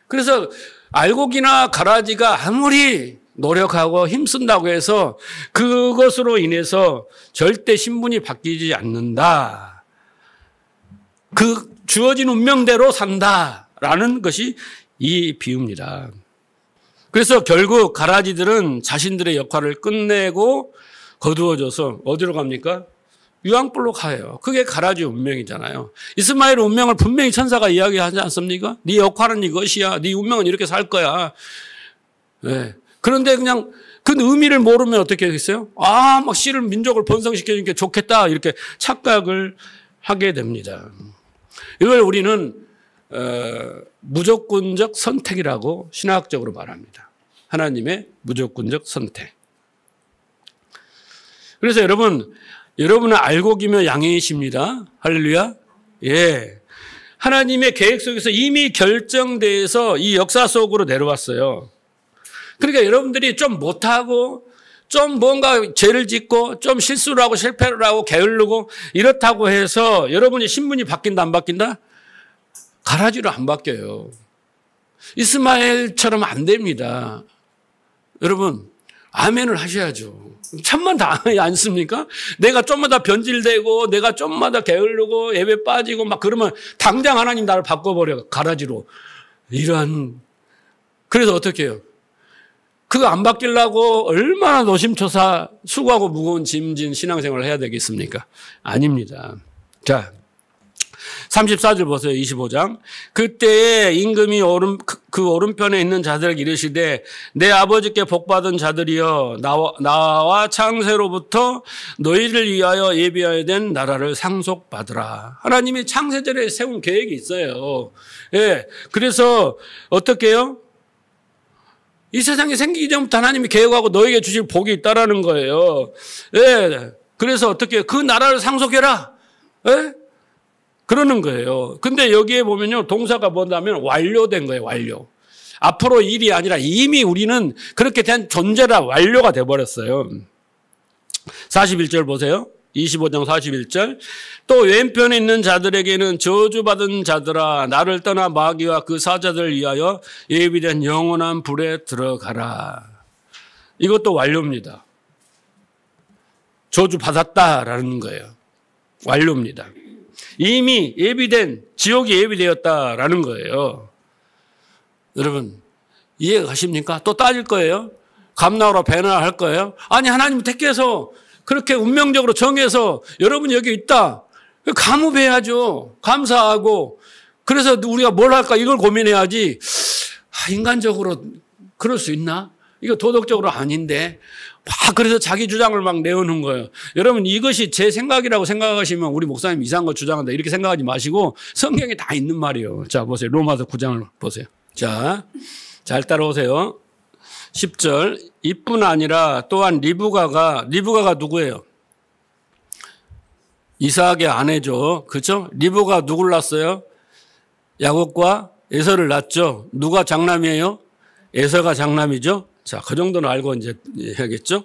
그래서 알곡이나 가라지가 아무리 노력하고 힘쓴다고 해서 그것으로 인해서 절대 신분이 바뀌지 않는다. 그 주어진 운명대로 산다라는 것이 이 비유입니다. 그래서 결국 가라지들은 자신들의 역할을 끝내고 거두어져서 어디로 갑니까? 유황불로 가요. 그게 가라지 운명이잖아요. 이스마엘의 운명을 분명히 천사가 이야기하지 않습니까? 네 역할은 이것이야. 네 운명은 이렇게 살 거야. 네. 그런데 그냥 그 의미를 모르면 어떻게 하겠어요? 막 씨를 민족을 번성시켜주니까 좋겠다. 이렇게 착각을 하게 됩니다. 이걸 우리는 무조건적 선택이라고 신학적으로 말합니다. 하나님의 무조건적 선택. 그래서 여러분은 알곡이며 양이십니다. 할렐루야. 예. 하나님의 계획 속에서 이미 결정돼서 이 역사 속으로 내려왔어요. 그러니까 여러분들이 좀 못하고 좀 뭔가 죄를 짓고 좀 실수를 하고 실패를 하고 게으르고 이렇다고 해서 여러분이 신분이 바뀐다 안 바뀐다? 가라지로 안 바뀌어요. 이스마엘처럼 안 됩니다. 여러분 아멘을 하셔야죠. 참만 다 않습니까? 내가 좀만 더 변질되고 내가 좀만 더 게으르고 예배 빠지고 막 그러면 당장 하나님 나를 바꿔버려 가라지로. 그래서 어떻게 해요? 그거 안 바뀌려고 얼마나 노심초사 수고하고 무거운 짐진 신앙생활을 해야 되겠습니까? 아닙니다. 자, 34절 보세요. 25장. 그때에 임금이 그 오른편에 있는 자들에게 이르시되 내 아버지께 복받은 자들이여 나와 창세로부터 너희를 위하여 예비하여 된 나라를 상속받으라. 하나님이 창세전에 세운 계획이 있어요. 예. 그래서 어떻게 해요? 이 세상이 생기기 전부터 하나님이 계획하고 너에게 주실 복이 있다라는 거예요. 예. 그래서 어떻게 그 나라를 상속해라. 예? 그러는 거예요. 근데 여기에 보면요. 동사가 뭐냐면 완료된 거예요. 완료. 앞으로 일이 아니라 이미 우리는 그렇게 된 존재라 완료가 돼버렸어요. 41절 보세요. 25장 41절. 또 왼편에 있는 자들에게는 저주받은 자들아 나를 떠나 마귀와 그 사자들을 위하여 예비된 영원한 불에 들어가라. 이것도 완료입니다. 저주받았다라는 거예요. 완료입니다. 이미 예비된 지옥이 예비되었다라는 거예요. 여러분 이해가 가십니까? 또 따질 거예요? 감나오라 배나 할 거예요? 아니 하나님 택해서 그렇게 운명적으로 정해서 여러분 여기 있다. 감업해야죠. 감사하고. 그래서 우리가 뭘 할까 이걸 고민해야지. 인간적으로 그럴 수 있나? 이거 도덕적으로 아닌데. 그래서 자기 주장을 막 내오는 거예요. 여러분 이것이 제 생각이라고 생각하시면 우리 목사님 이상한 거 주장한다 이렇게 생각하지 마시고 성경에 다 있는 말이에요. 자 보세요. 로마서 9장을 보세요. 자, 잘 따라오세요. 10절 이뿐 아니라 또한 리브가가 누구예요? 이삭의 아내죠. 그렇죠? 리브가 누굴 낳았어요? 야곱과 에서를 낳았죠. 누가 장남이에요? 에서가 장남이죠. 자, 그 정도는 알고 이제 해야겠죠.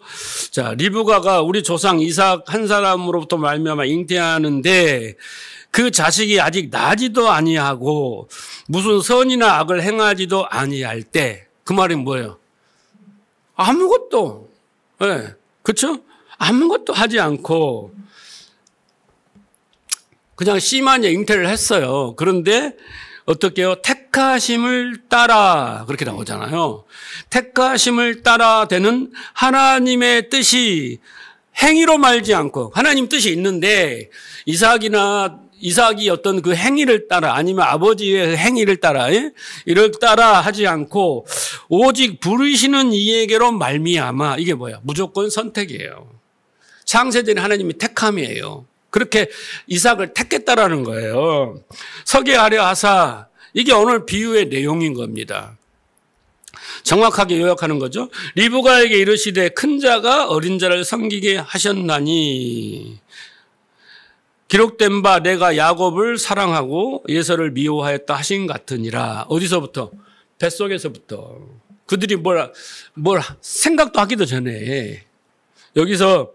자, 리브가가 우리 조상 이삭 한 사람으로부터 말미암아 잉태하는데 그 자식이 아직 나지도 아니하고 무슨 선이나 악을 행하지도 아니할 때 그 말이 뭐예요? 아무것도, 네, 그렇죠? 아무것도 하지 않고 그냥 씨만 잉태를 했어요. 그런데 어떻게 해요? 택하심을 따라 그렇게 나오잖아요. 택하심을 따라 되는 하나님의 뜻이 행위로 말지 않고 하나님 뜻이 있는데 이삭이 어떤 그 행위를 따라 아니면 아버지의 행위를 따라 이를 따라 하지 않고 오직 부르시는 이에게로 말미암아 이게 뭐야? 무조건 선택이에요. 창세전에 하나님이 택함이에요. 그렇게 이삭을 택했다라는 거예요. 서게 하려 하사 이게 오늘 비유의 내용인 겁니다. 정확하게 요약하는 거죠. 리브가에게 이르시되 큰 자가 어린 자를 섬기게 하셨나니 기록된 바 내가 야곱을 사랑하고 에서를 미워하였다 하신 같으니라. 어디서부터? 뱃속에서부터. 그들이 뭘 생각도 하기도 전에 여기서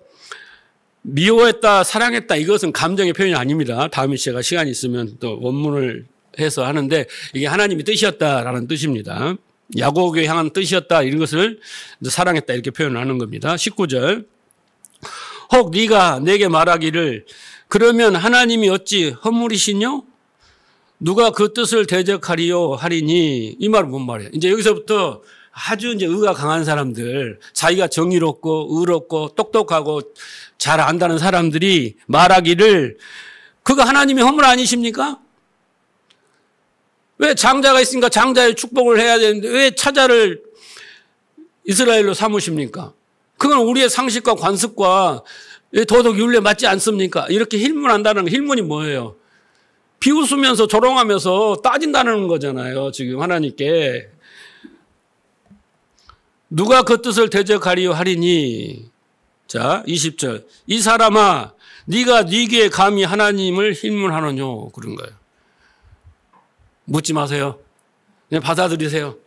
미워했다, 사랑했다 이것은 감정의 표현이 아닙니다. 다음에 제가 시간이 있으면 또 원문을 해서 하는데 이게 하나님의 뜻이었다라는 뜻입니다. 야곱에게 향한 뜻이었다 이런 것을 사랑했다 이렇게 표현하는 겁니다. 19절 혹 네가 내게 말하기를 그러면 하나님이 어찌 허물이시뇨? 누가 그 뜻을 대적하리요 하리니 이 말은 뭔 말이에요? 이제 여기서부터 아주 이제 의가 강한 사람들, 자기가 정의롭고 의롭고 똑똑하고 잘 안다는 사람들이 말하기를 그거 하나님의 허물 아니십니까? 왜 장자가 있으니까 장자의 축복을 해야 되는데 왜 차자를 이스라엘로 삼으십니까? 그건 우리의 상식과 관습과 도덕 윤리에 맞지 않습니까? 이렇게 힐문한다는 거, 힐문이 뭐예요? 비웃으면서 조롱하면서 따진다는 거잖아요. 지금 하나님께. 누가 그 뜻을 대적하리요 하리니. 자, 20절. 이 사람아 네가 네 귀에 감히 하나님을 힐문하느뇨. 그런 거예요. 묻지 마세요. 그냥 받아들이세요.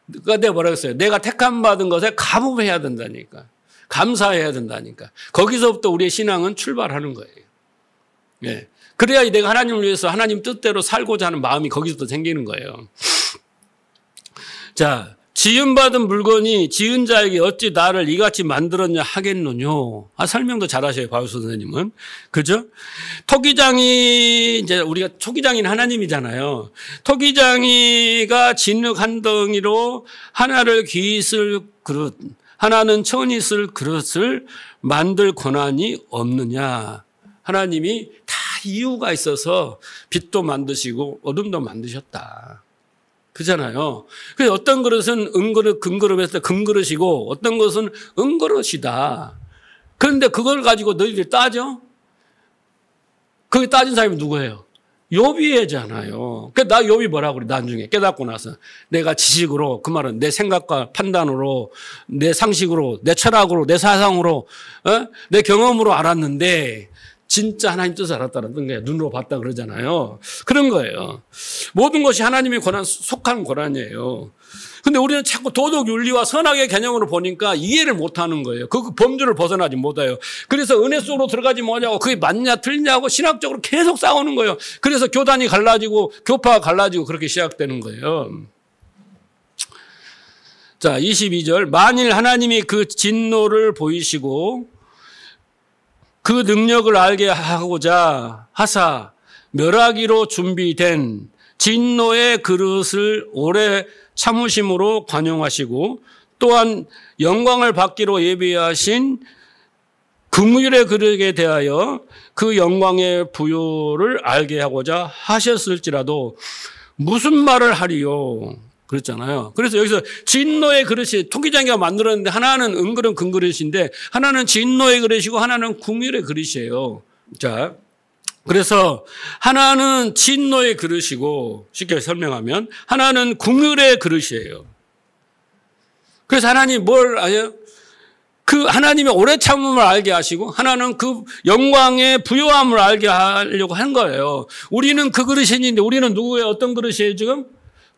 내가 뭐라고 했어요? 내가 택함 받은 것에 감사해야 된다니까. 감사해야 된다니까. 거기서부터 우리의 신앙은 출발하는 거예요. 예. 그래야 내가 하나님을 위해서 하나님 뜻대로 살고자 하는 마음이 거기서부터 생기는 거예요. 자, 지음받은 물건이 지은 자에게 어찌 나를 이같이 만들었냐 하겠노뇨. 설명도 잘하셔요, 바울 선생님은. 그죠? 토기장이, 이제 우리가 토기장인 하나님이잖아요. 토기장이가 진흙 한 덩이로 하나를 귀 쓸 그릇, 하나는 천이 쓸 그릇을 만들 권한이 없느냐. 하나님이 다 이유가 있어서 빛도 만드시고 어둠도 만드셨다. 그잖아요. 그래서 어떤 그릇은 은그릇, 금그릇에서 금그릇이고 어떤 것은 은그릇이다. 그런데 그걸 가지고 너희들이 따져? 그게 따진 사람이 누구예요? 욥이잖아요. 그래서 나 욥이 뭐라고 그래 나중에 깨닫고 나서 내가 지식으로 그 말은 내 생각과 판단으로 내 상식으로 내 철학으로 내 사상으로 내 경험으로 알았는데 진짜 하나님 뜻을 알았다는 거예요. 눈으로 봤다 그러잖아요. 그런 거예요. 모든 것이 하나님의 권한 속한 권한이에요. 근데 우리는 자꾸 도덕 윤리와 선악의 개념으로 보니까 이해를 못하는 거예요. 그 범주를 벗어나지 못해요. 그래서 은혜 속으로 들어가지 뭐냐고 그게 맞냐 틀리냐고 신학적으로 계속 싸우는 거예요. 그래서 교단이 갈라지고 교파가 갈라지고 그렇게 시작되는 거예요. 자, 22절 만일 하나님이 그 진노를 보이시고 그 능력을 알게 하고자 하사 멸하기로 준비된 진노의 그릇을 오래 참으심으로 관용하시고 또한 영광을 받기로 예비하신 긍휼의 그릇에 대하여 그 영광의 부요를 알게 하고자 하셨을지라도 무슨 말을 하리요? 그랬잖아요. 그래서 여기서 진노의 그릇이 토기장이가 만들었는데 하나는 은그릇 금그릇인데 하나는 진노의 그릇이고 하나는 긍휼의 그릇이에요. 자, 그래서 하나는 진노의 그릇이고 쉽게 설명하면 하나는 긍휼의 그릇이에요. 그래서 하나님 뭘 아요? 그 하나님의 오래 참음을 알게 하시고 하나는 그 영광의 부요함을 알게 하려고 한 거예요. 우리는 그 그릇인데 우리는 누구의 어떤 그릇이에요 지금?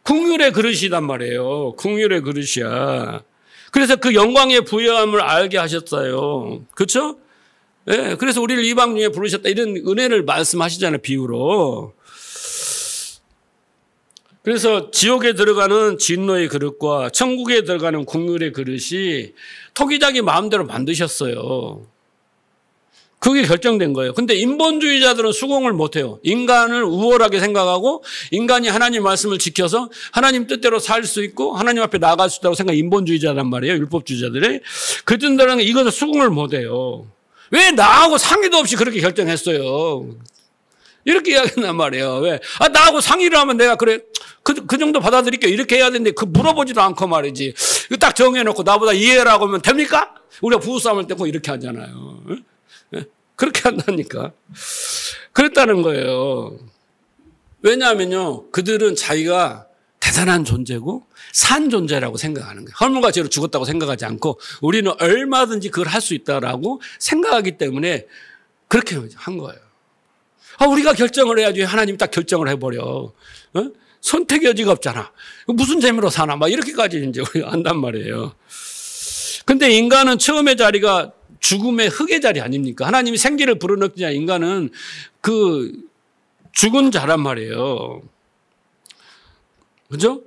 긍휼의 그릇이단 말이에요. 긍휼의 그릇이야. 그래서 그 영광의 부요함을 알게 하셨어요. 그렇죠? 네, 그래서 우리를 이방 중에 부르셨다 이런 은혜를 말씀하시잖아요. 비유로. 그래서 지옥에 들어가는 진노의 그릇과 천국에 들어가는 긍휼의 그릇이 토기장이 마음대로 만드셨어요. 그게 결정된 거예요. 근데 인본주의자들은 수긍을 못해요. 인간을 우월하게 생각하고 인간이 하나님 말씀을 지켜서 하나님 뜻대로 살 수 있고 하나님 앞에 나아갈 수 있다고 생각하는 인본주의자란 말이에요. 율법주의자들이. 그들은 이것을 수긍을 못해요. 왜 나하고 상의도 없이 그렇게 결정했어요. 이렇게 이야기한단 말이에요. 왜? 나하고 상의를 하면 내가 그래. 그 정도 받아들일게요. 이렇게 해야 되는데 물어보지도 않고 말이지. 이거 딱 정해놓고 나보다 이해라고 하면 됩니까? 우리가 부부싸움을 때 꼭 이렇게 하잖아요. 응? 그렇게 한다니까. 그랬다는 거예요. 왜냐하면요, 그들은 자기가 대단한 존재고 산 존재라고 생각하는 거예요. 허물과 죄로 죽었다고 생각하지 않고 우리는 얼마든지 그걸 할 수 있다라고 생각하기 때문에 그렇게 한 거예요. 우리가 결정을 해야지 하나님이 딱 결정을 해버려. 어? 선택의 여지가 없잖아. 무슨 재미로 사나 막 이렇게까지 이제 우리가 한단 말이에요. 근데 인간은 처음의 자리가 죽음의 흙의 자리 아닙니까? 하나님이 생기를 불어넣느냐, 인간은 그 죽은 자란 말이에요. 그죠?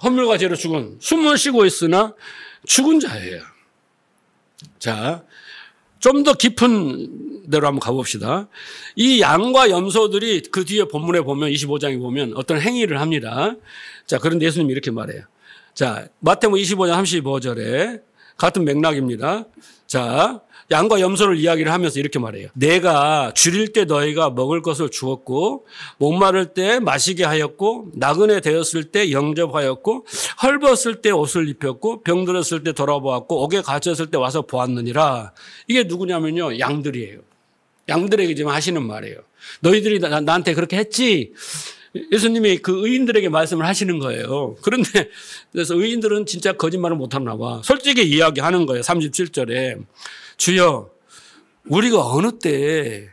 허물과 죄로 죽은, 숨을 쉬고 있으나 죽은 자예요. 자, 좀 더 깊은 데로 한번 가봅시다. 이 양과 염소들이 그 뒤에 본문에 보면 25장에 보면 어떤 행위를 합니다. 자, 그런데 예수님이 이렇게 말해요. 자, 마태복음 25장 35절에 같은 맥락입니다. 자, 양과 염소를 이야기를 하면서 이렇게 말해요. 내가 줄일 때 너희가 먹을 것을 주었고 목마를 때 마시게 하였고 나그네 되었을 때 영접하였고 헐벗을 때 옷을 입혔고 병들었을 때 돌아보았고 옥에 갇혔을 때 와서 보았느니라. 이게 누구냐면요, 양들이에요. 양들에게 지금 하시는 말이에요. 너희들이 나한테 그렇게 했지. 예수님이 그 의인들에게 말씀을 하시는 거예요. 그런데 그래서 의인들은 진짜 거짓말을 못하나 봐. 솔직히 이야기하는 거예요. 37절에 주여, 우리가 어느 때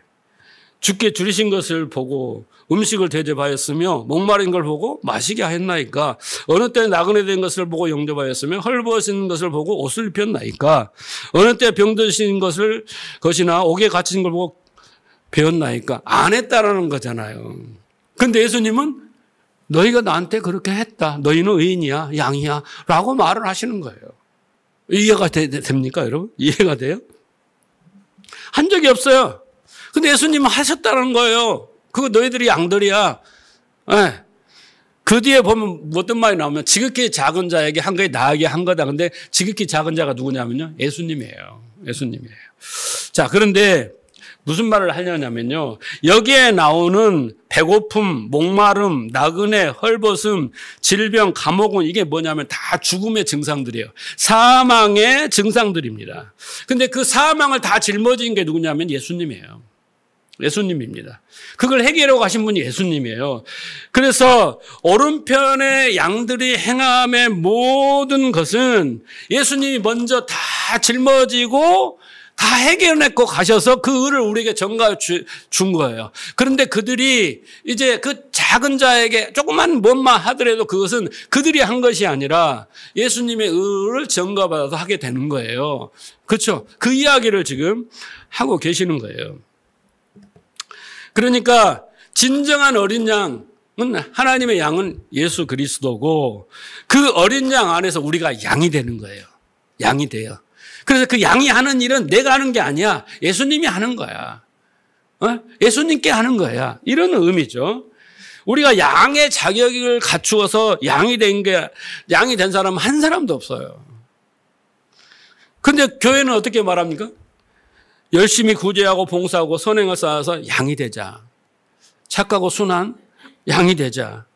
주께 줄이신 것을 보고 음식을 대접하였으며 목마른 걸 보고 마시게 하였나이까? 어느 때 나그네 된 것을 보고 영접하였으며 헐벗은 것을 보고 옷을 입혔나이까? 어느 때 병드신 것이나 옥에 갇힌 걸 보고 배웠나이까? 안 했다라는 거잖아요. 근데 예수님은 너희가 나한테 그렇게 했다. 너희는 의인이야, 양이야 라고 말을 하시는 거예요. 이해가 됩니까, 여러분? 이해가 돼요? 한 적이 없어요. 근데 예수님은 하셨다는 거예요. 그거 너희들이 양들이야. 네. 그 뒤에 보면 어떤 말이 나오면 지극히 작은 자에게 한 것이 나에게 한 거다. 근데 지극히 작은 자가 누구냐면요, 예수님이에요. 예수님이에요. 자, 그런데 무슨 말을 하냐면요, 여기에 나오는 배고픔, 목마름, 나그네, 헐벗음, 질병, 감옥은 이게 뭐냐면 다 죽음의 증상들이에요. 사망의 증상들입니다. 근데 그 사망을 다 짊어진 게 누구냐면 예수님이에요. 예수님입니다. 그걸 해결하고 가신 분이 예수님이에요. 그래서 오른편의 양들이 행함의 모든 것은 예수님이 먼저 다 짊어지고 다 해결했고 가셔서 그 의를 우리에게 전가해 준 거예요. 그런데 그들이 이제 그 작은 자에게 조그만 뭔만 하더라도 그것은 그들이 한 것이 아니라 예수님의 의를 전가받아서 하게 되는 거예요. 그렇죠? 그 이야기를 지금 하고 계시는 거예요. 그러니까 진정한 어린 양은, 하나님의 양은 예수 그리스도고 그 어린 양 안에서 우리가 양이 되는 거예요. 양이 돼요. 그래서 그 양이 하는 일은 내가 하는 게 아니야. 예수님이 하는 거야. 예수님께 하는 거야. 이런 의미죠. 우리가 양의 자격을 갖추어서 양이 된 사람은 한 사람도 없어요. 근데 교회는 어떻게 말합니까? 열심히 구제하고 봉사하고 선행을 쌓아서 양이 되자. 착하고 순한 양이 되자.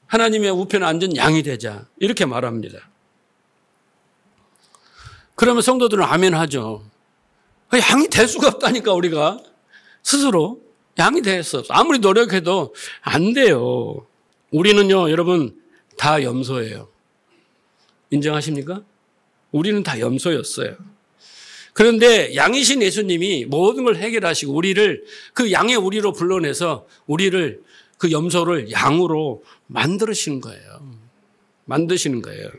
하나님의 우편에 앉은 양이 되자. 이렇게 말합니다. 그러면 성도들은 아멘 하죠. 양이 될 수가 없다니까, 우리가. 스스로 양이 될 수 없어. 아무리 노력해도 안 돼요. 우리는요, 여러분, 다 염소예요. 인정하십니까? 우리는 다 염소였어요. 그런데 양이신 예수님이 모든 걸 해결하시고 우리를 그 양의 우리로 불러내서 우리를 그 염소를 양으로 만드시는 거예요. 만드시는 거예요.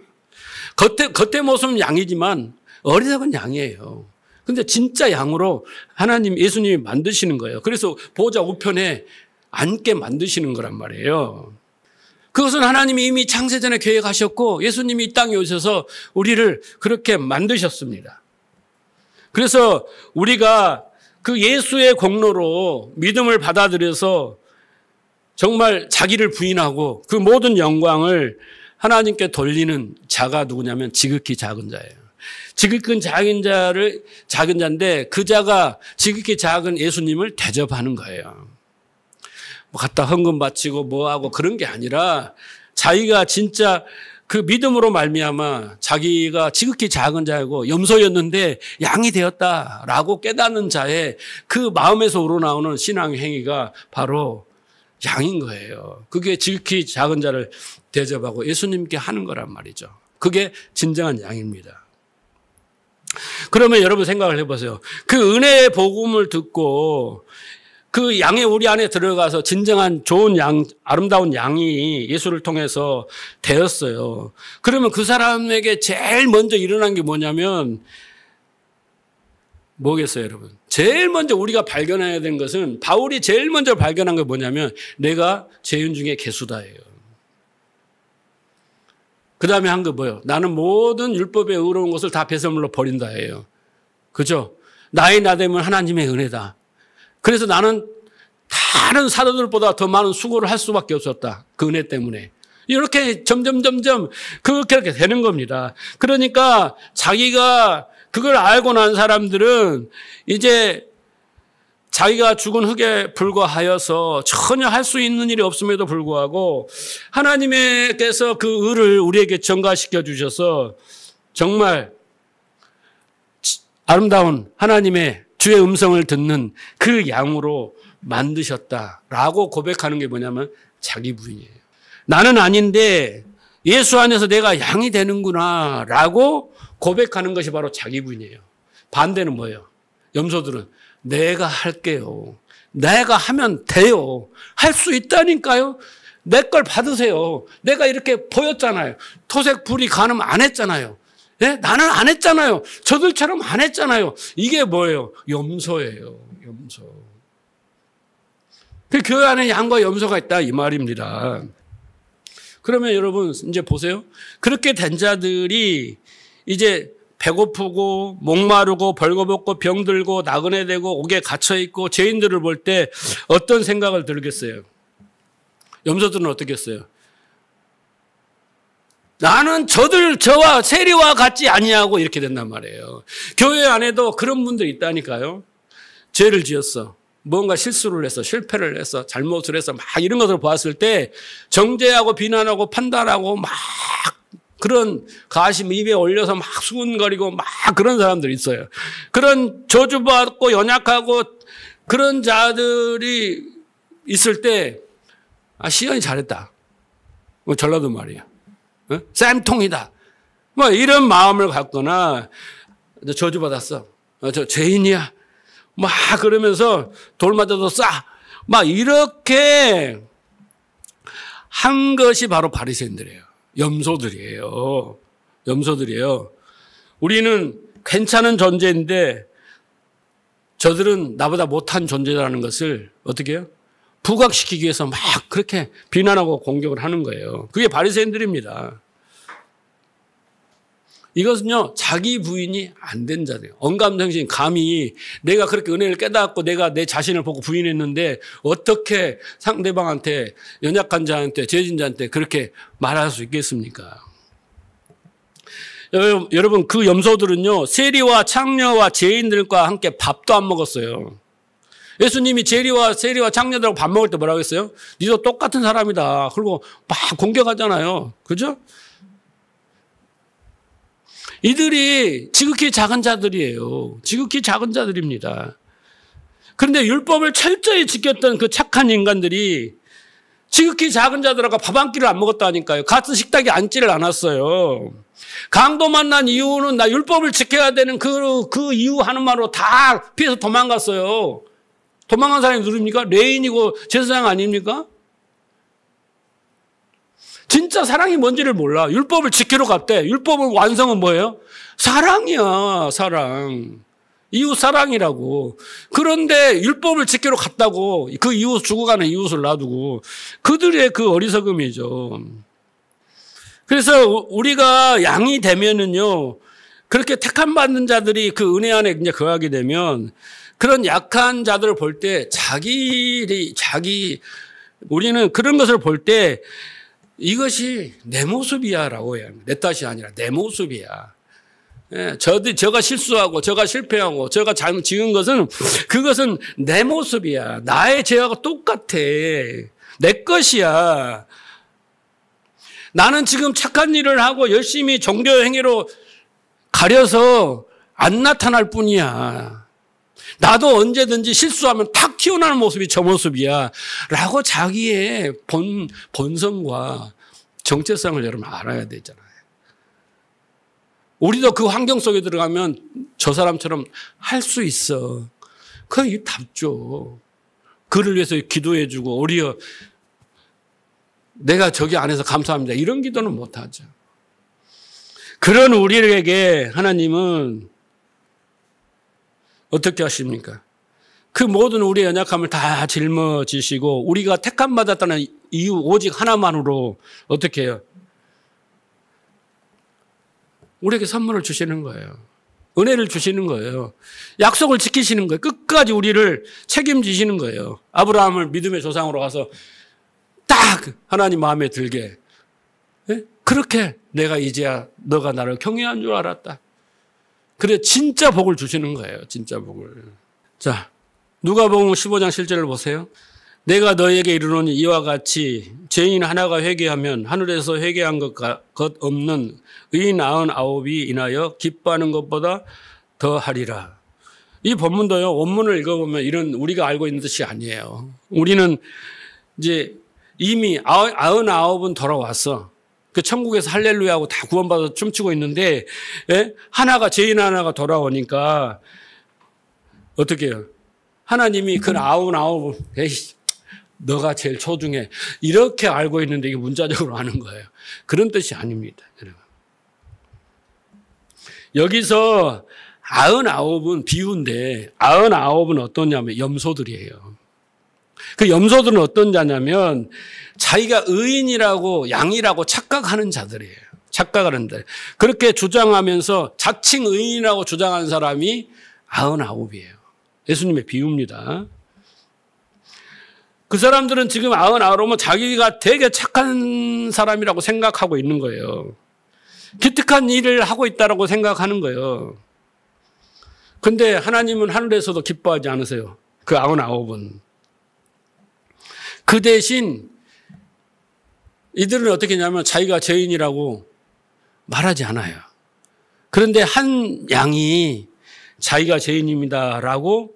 겉의 모습은 양이지만 어리석은 양이에요. 근데 진짜 양으로 하나님, 예수님이 만드시는 거예요. 그래서 보좌 우편에 앉게 만드시는 거란 말이에요. 그것은 하나님이 이미 창세전에 계획하셨고 예수님이 이 땅에 오셔서 우리를 그렇게 만드셨습니다. 그래서 우리가 그 예수의 공로로 믿음을 받아들여서 정말 자기를 부인하고 그 모든 영광을 하나님께 돌리는 자가 누구냐면 지극히 작은 자예요. 지극히 작은 자인데 그 자가 지극히 작은 예수님을 대접하는 거예요. 뭐 갖다 헌금 바치고 뭐하고 그런 게 아니라 자기가 진짜 그 믿음으로 말미암아 자기가 지극히 작은 자이고 염소였는데 양이 되었다라고 깨닫는 자의 그 마음에서 우러나오는 신앙의 행위가 바로 양인 거예요. 그게 지극히 작은 자를 대접하고 예수님께 하는 거란 말이죠. 그게 진정한 양입니다. 그러면 여러분 생각을 해보세요. 그 은혜의 복음을 듣고 그 양이 우리 안에 들어가서 진정한 좋은 양, 아름다운 양이 예수를 통해서 되었어요. 그러면 그 사람에게 제일 먼저 일어난 게 뭐냐면 뭐겠어요, 여러분? 제일 먼저 우리가 발견해야 되는 것은 바울이 제일 먼저 발견한 게 뭐냐면 내가 죄인 중에 괴수다예요. 그 다음에 한 거 뭐예요? 나는 모든 율법에 의로운 것을 다 배설물로 버린다예요. 그죠? 나의 나됨은 하나님의 은혜다. 그래서 나는 다른 사도들보다 더 많은 수고를 할 수밖에 없었다. 그 은혜 때문에. 이렇게 점점 그렇게 되는 겁니다. 그러니까 자기가 그걸 알고 난 사람들은 이제 자기가 죽은 흙에 불과하여서 전혀 할 수 있는 일이 없음에도 불구하고 하나님께서 그 의를 우리에게 전가시켜 주셔서 정말 아름다운 하나님의 주의 음성을 듣는 그 양으로 만드셨다라고 고백하는 게 뭐냐면 자기 부인이에요. 나는 아닌데 예수 안에서 내가 양이 되는구나 라고 고백하는 것이 바로 자기 부인이에요. 반대는 뭐예요? 염소들은 내가 할게요. 내가 하면 돼요. 할 수 있다니까요. 내 걸 받으세요. 내가 이렇게 보였잖아요. 토색 불이 간음 안 했잖아요. 예? 나는 안 했잖아요. 저들처럼 안 했잖아요. 이게 뭐예요? 염소예요. 염소. 그 교회 안에 양과 염소가 있다 이 말입니다. 그러면 여러분 이제 보세요. 그렇게 된 자들이 이제 배고프고 목마르고 벌거벗고 병들고 나그네 되고 옥에 갇혀있고 죄인들을 볼 때 어떤 생각을 들겠어요? 염소들은 어떻게 했어요? 나는 저와 세리와 같지 아니하고 이렇게 된단 말이에요. 교회 안에도 그런 분들이 있다니까요. 죄를 지었어. 뭔가 실수를 했어. 실패를 했어. 잘못을 했어. 막 이런 것을 보았을 때 정죄하고 비난하고 판단하고 막 그런 가심 입에 올려서 막 수군거리고 막 그런 사람들이 있어요. 그런 저주받고 연약하고 그런 자들이 있을 때 시연이 잘했다. 전라도 말이야. 쌤통이다. 뭐 이런 마음을 갖거나 저주받았어. 저 죄인이야. 막 그러면서 돌 맞아도 싸. 막 이렇게 한 것이 바로 바리새인들이에요. 염소들이에요. 염소들이에요. 우리는 괜찮은 존재인데 저들은 나보다 못한 존재라는 것을 어떻게 해요? 부각시키기 위해서 막 그렇게 비난하고 공격을 하는 거예요. 그게 바리새인들입니다. 이것은요, 자기 부인이 안 된 자들이에요. 언감생심, 감히 내가 그렇게 은혜를 깨닫고 내가 내 자신을 보고 부인했는데 어떻게 상대방한테, 연약한 자한테, 죄진자한테 그렇게 말할 수 있겠습니까? 여러분, 그 염소들은요, 세리와 창녀와 죄인들과 함께 밥도 안 먹었어요. 예수님이 세리와 창녀들하고 밥 먹을 때 뭐라고 했어요? 니도 똑같은 사람이다. 그리고 막 공격하잖아요. 그죠? 이들이 지극히 작은 자들이에요. 지극히 작은 자들입니다. 그런데 율법을 철저히 지켰던 그 착한 인간들이 지극히 작은 자들하고 밥 한 끼를 안 먹었다니까요. 같은 식탁에 앉지를 않았어요. 강도 만난 이유는 나 율법을 지켜야 되는 그 이유 하나만으로 다 피해서 도망갔어요. 도망간 사람이 누굽니까? 레인이고 제사장 아닙니까? 진짜 사랑이 뭔지를 몰라. 율법을 지키러 갔대. 율법의 완성은 뭐예요? 사랑이야, 사랑. 이웃 사랑이라고. 그런데 율법을 지키러 갔다고 그 이웃 죽어가는 이웃을 놔두고 그들의 그 어리석음이죠. 그래서 우리가 양이 되면은요, 그렇게 택함 받는 자들이 그 은혜 안에 이제 거하게 되면 그런 약한 자들을 볼 때 우리는 그런 것을 볼 때 이것이 내 모습이야라고 해야 합니다. 내 탓이 아니라 내 모습이야. 예, 저가 실수하고 저가 실패하고 저가 잘못 지은 것은 그것은 내 모습이야. 나의 죄하고 똑같아. 내 것이야. 나는 지금 착한 일을 하고 열심히 종교 행위로 가려서 안 나타날 뿐이야. 나도 언제든지 실수하면 탁 튀어나오는 모습이 저 모습이야. 라고 자기의 본성과 정체성을 여러분 알아야 되잖아요. 우리도 그 환경 속에 들어가면 저 사람처럼 할 수 있어. 그게 답죠. 그를 위해서 기도해주고 오히려 내가 저기 안에서 감사합니다. 이런 기도는 못하죠. 그런 우리에게 하나님은 어떻게 하십니까? 그 모든 우리의 연약함을 다 짊어지시고 우리가 택함 받았다는 이유 오직 하나만으로 어떻게 해요? 우리에게 선물을 주시는 거예요. 은혜를 주시는 거예요. 약속을 지키시는 거예요. 끝까지 우리를 책임지시는 거예요. 아브라함을 믿음의 조상으로 가서 딱 하나님 마음에 들게. 네? 그렇게 내가 이제야 너가 나를 경외한 줄 알았다. 그래 진짜 복을 주시는 거예요. 진짜 복을. 자, 누가복음 15장 7절을 보세요. 내가 너에게 이르노니 이와 같이 죄인 하나가 회개하면 하늘에서 회개한 것 없는 의인 99이 인하여 기뻐하는 것보다 더하리라. 이 본문도요, 원문을 읽어보면 이런 우리가 알고 있는 뜻이 아니에요. 우리는 이제 이미 99은 돌아왔어. 그 천국에서 할렐루야하고 다 구원받아서 춤추고 있는데, 예? 죄인 하나가 돌아오니까 어떻게 해요? 하나님이 그 99, 에이, 너가 제일 소중해. 이렇게 알고 있는데 이게 문자적으로 하는 거예요. 그런 뜻이 아닙니다. 여러분. 여기서 99은 비유인데 99은 어떠냐면 염소들이에요. 그 염소들은 어떤 자냐면 자기가 의인이라고 양이라고 착각하는 자들이에요. 착각하는 자. 그렇게 주장하면서 자칭 의인이라고 주장하는 사람이 99이에요. 예수님의 비유입니다. 그 사람들은 지금 99면 자기가 되게 착한 사람이라고 생각하고 있는 거예요. 기특한 일을 하고 있다고 생각하는 거예요. 근데 하나님은 하늘에서도 기뻐하지 않으세요. 그 99은. 그 대신 이들은 어떻게 하냐면 자기가 죄인이라고 말하지 않아요. 그런데 한 양이 자기가 죄인입니다라고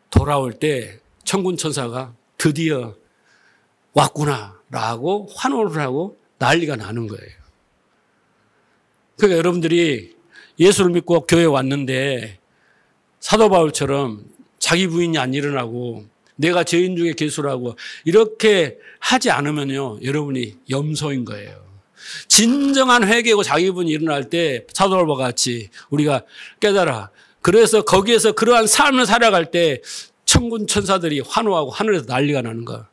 돌아올 때 천군 천사가 드디어 왔구나라고 환호를 하고 난리가 나는 거예요. 그러니까 여러분들이 예수를 믿고 교회에 왔는데 사도 바울처럼 자기 부인이 안 일어나고 내가 죄인 중에 괴수라고 이렇게 하지 않으면요, 여러분이 염소인 거예요. 진정한 회개고 자기 부인이 일어날 때 사도 바울과 같이 우리가 깨달아. 그래서 거기에서 그러한 삶을 살아갈 때 천군 천사들이 환호하고 하늘에서 난리가 나는 거야.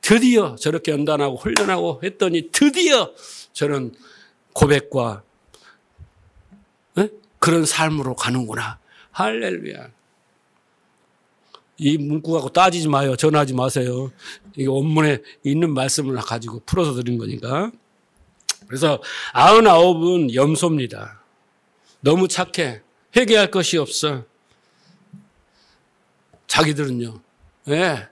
드디어 저렇게 연단하고 훈련하고 했더니 드디어 저런 고백과 그런 삶으로 가는구나. 할렐루야. 이 문구하고 따지지 마요. 전하지 마세요. 이게 원문에 있는 말씀을 가지고 풀어서 드린 거니까. 그래서 99은 염소입니다. 너무 착해. 회개할 것이 없어. 자기들은요. 예.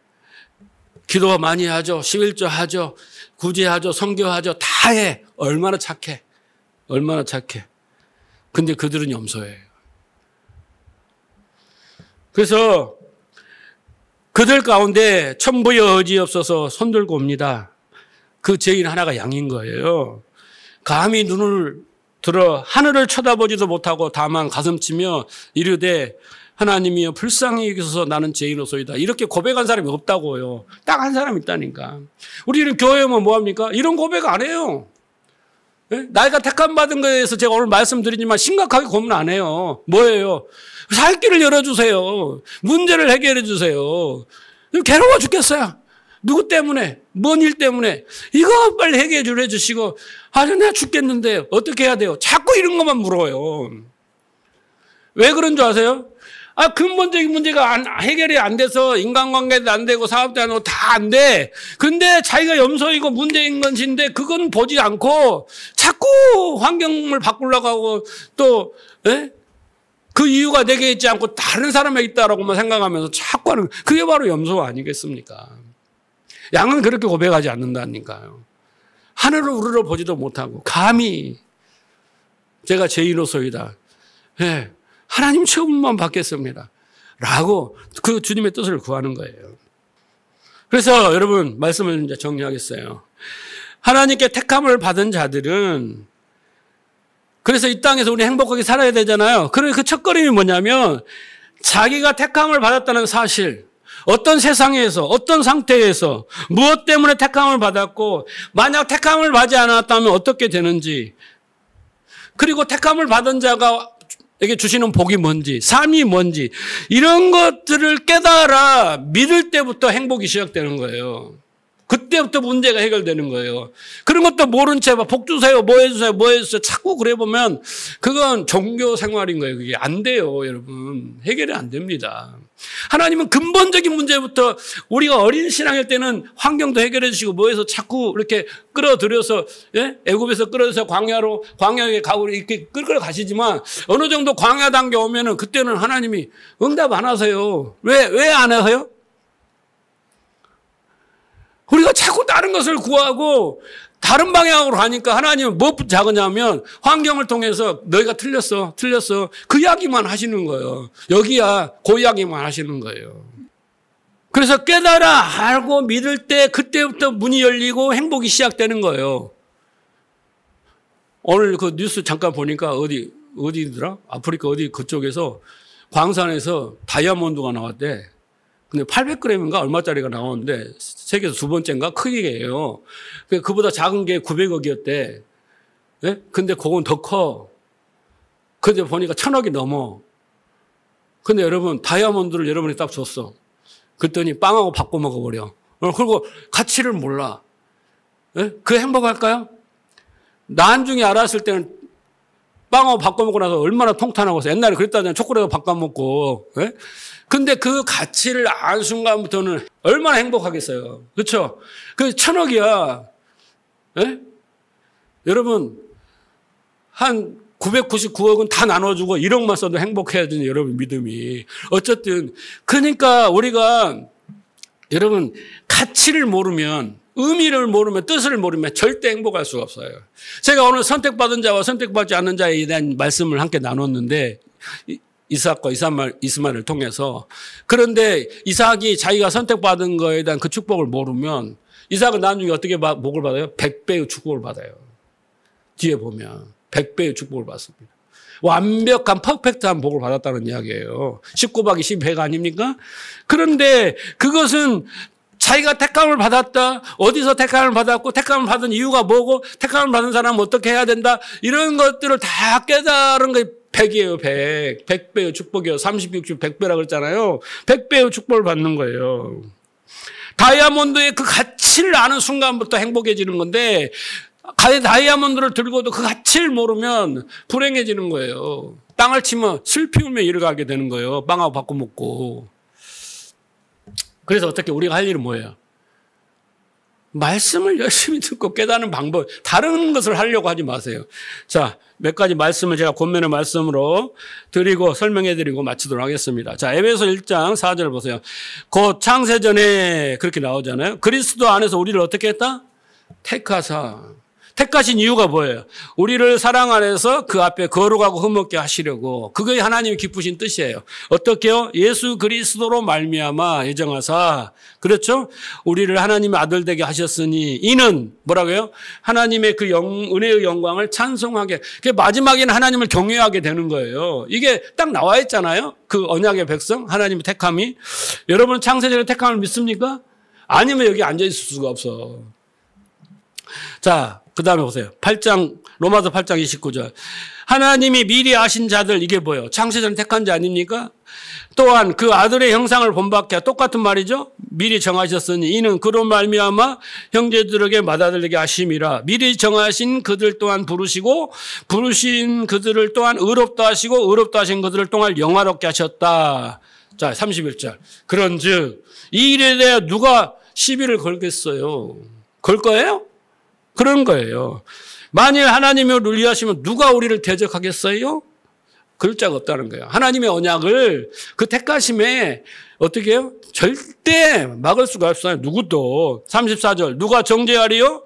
기도 많이 하죠. 11조 하죠. 구제하죠. 선교하죠. 다 해. 얼마나 착해. 얼마나 착해. 근데 그들은 염소예요. 그래서 그들 가운데 천부의 의지 없어서 손들고 옵니다. 그 죄인 하나가 양인 거예요. 감히 눈을 들어 하늘을 쳐다보지도 못하고 다만 가슴치며 이르되 하나님이여 불쌍히 여기소서 나는 죄인으로소이다. 이렇게 고백한 사람이 없다고요. 딱 한 사람 있다니까. 우리는 교회 오면 뭐합니까? 이런 고백 안 해요. 네? 나이가 택함 받은 거에 대해서 제가 오늘 말씀드리지만 심각하게 고민 안 해요. 뭐예요? 살 길을 열어주세요. 문제를 해결해 주세요. 괴로워 죽겠어요. 누구 때문에? 뭔 일 때문에? 이거 빨리 해결해 주시고 아주 내가 죽겠는데 어떻게 해야 돼요? 자꾸 이런 것만 물어요. 왜 그런 줄 아세요? 근본적인 문제가 해결이 안 돼서 인간관계도 안 되고 사업도 안 되고 다 안 돼. 근데 자기가 염소이고 문제인 것인데 그건 보지 않고 자꾸 환경을 바꾸려고 하고 또 그 이유가 내게 있지 않고 다른 사람에 있다라고만 생각하면서 자꾸 하는 그게 바로 염소 아니겠습니까? 양은 그렇게 고백하지 않는다니까요. 하늘을 우러러 보지도 못하고 감히 제가 죄인으로소이다. 예. 하나님 처분만 받겠습니다. 라고 그 주님의 뜻을 구하는 거예요. 그래서 여러분 말씀을 이제 정리하겠어요. 하나님께 택함을 받은 자들은 그래서 이 땅에서 우리 행복하게 살아야 되잖아요. 그래서 그 첫걸음이 뭐냐면 자기가 택함을 받았다는 사실, 어떤 세상에서 어떤 상태에서 무엇 때문에 택함을 받았고 만약 택함을 받지 않았다면 어떻게 되는지, 그리고 택함을 받은 자가 에게 주시는 복이 뭔지, 삶이 뭔지, 이런 것들을 깨달아 믿을 때부터 행복이 시작되는 거예요. 그때부터 문제가 해결되는 거예요. 그런 것도 모른 채 복 주세요, 뭐 해주세요, 뭐 해주세요. 자꾸 그래 보면 그건 종교 생활인 거예요. 그게 안 돼요, 여러분. 해결이 안 됩니다. 하나님은 근본적인 문제부터 우리가 어린 신앙일 때는 환경도 해결해 주시고 뭐 해서 자꾸 이렇게 끌어들여서, 예? 애굽에서 끌어들여서 광야에 가고 이렇게 끌어 가시지만 어느 정도 광야 단계 오면은 그때는 하나님이 응답 안 하세요. 왜 안 하세요? 우리가 자꾸 다른 것을 구하고 다른 방향으로 가니까 하나님은 무엇부터 작으냐면 환경을 통해서 너희가 틀렸어. 그 이야기만 하시는 거예요. 여기야 그 이야기만 하시는 거예요. 그래서 깨달아 알고 믿을 때 그때부터 문이 열리고 행복이 시작되는 거예요. 오늘 그 뉴스 잠깐 보니까 어디더라? 아프리카 어디 그쪽에서 광산에서 다이아몬드가 나왔대. 근데 800g인가 얼마짜리가 나오는데 세계에서 두 번째인가 크기예요. 그보다 작은 게 900억이었대. 네? 근데 그건 더 커. 근데 보니까 1000억이 넘어. 근데 여러분 다이아몬드를 여러분이 딱 줬어. 그랬더니 빵하고 바꿔 먹어버려. 그리고 가치를 몰라. 네? 그 행복할까요? 나중에 알았을 때는 빵하고 바꿔 먹고 나서 얼마나 통탄하고 옛날에 그랬다잖아요. 초콜릿하고 바꿔 먹고. 네? 근데 그 가치를 안 순간부터는 얼마나 행복하겠어요. 그렇죠? 그 1000억이야. 예? 여러분 한 999억은 다 나눠주고 1억만 써도 행복해야 되는 여러분 믿음이. 어쨌든 그러니까 우리가 여러분 가치를 모르면, 의미를 모르면, 뜻을 모르면 절대 행복할 수가 없어요. 제가 오늘 선택받은 자와 선택받지 않는 자에 대한 말씀을 함께 나눴는데 이삭과 이스마엘을 통해서. 그런데 이삭이 자기가 선택받은 거에 대한 그 축복을 모르면 이삭은 나중에 어떻게 복을 받아요? 100배의 축복을 받아요. 뒤에 보면 100배의 축복을 받습니다. 완벽한 퍼펙트한 복을 받았다는 이야기예요. 19박이 10회가 아닙니까? 그런데 그것은 자기가 택함을 받았다, 어디서 택함을 받았고 택함을 받은 이유가 뭐고 택함을 받은 사람은 어떻게 해야 된다, 이런 것들을 다 깨달은 게 100이에요. 100. 100배의 축복이요. 30, 60, 100배라고 그랬잖아요. 100배의 축복을 받는 거예요. 다이아몬드의 그 가치를 아는 순간부터 행복해지는 건데 다이아몬드를 들고도 그 가치를 모르면 불행해지는 거예요. 땅을 치면 슬피 울며 일을 가게 되는 거예요. 빵하고 바꿔 먹고. 그래서 어떻게 우리가 할 일은 뭐예요? 말씀을 열심히 듣고 깨닫는 방법, 다른 것을 하려고 하지 마세요. 자, 몇 가지 말씀을 제가 권면의 말씀으로 드리고 설명해 드리고 마치도록 하겠습니다. 자, 에베소 1장 4절 보세요. 곧 창세전에 그렇게 나오잖아요. 그리스도 안에서 우리를 어떻게 했다? 택하신 이유가 뭐예요? 우리를 사랑 안에서 그 앞에 거룩하고 흠없게 하시려고. 그게 하나님이 기쁘신 뜻이에요. 어떻게요? 예수 그리스도로 말미암아 예정하사, 그렇죠? 우리를 하나님의 아들 되게 하셨으니 이는 뭐라고요? 하나님의 그 은혜의 영광을 찬송하게. 마지막에는 하나님을 경외하게 되는 거예요. 이게 딱 나와 있잖아요. 그 언약의 백성, 하나님의 택함이. 여러분 창세전에 택함을 믿습니까? 아니면 여기 앉아 있을 수가 없어. 자, 그 다음에 보세요. 로마서 8장 29절. 하나님이 미리 아신 자들, 이게 뭐예요? 창세전 택한 자 아닙니까? 또한 그 아들의 형상을 본받게, 똑같은 말이죠. 미리 정하셨으니 이는 그로 말미암아 형제들에게 맏아들에게 하심이라. 미리 정하신 그들 또한 부르시고 부르신 그들을 또한 의롭다 하시고 의롭다 하신 그들을 또한 영화롭게 하셨다. 자, 31절. 그런즉 이 일에 대해 누가 시비를 걸겠어요? 걸 거예요? 그런 거예요. 만일 하나님이 우리를 위하시면 누가 우리를 대적하겠어요? 그럴 자가 없다는 거예요. 하나님의 언약을, 그 택하심에 어떻게 해요? 절대 막을 수가 없어요. 누구도. 34절. 누가 정죄하리요?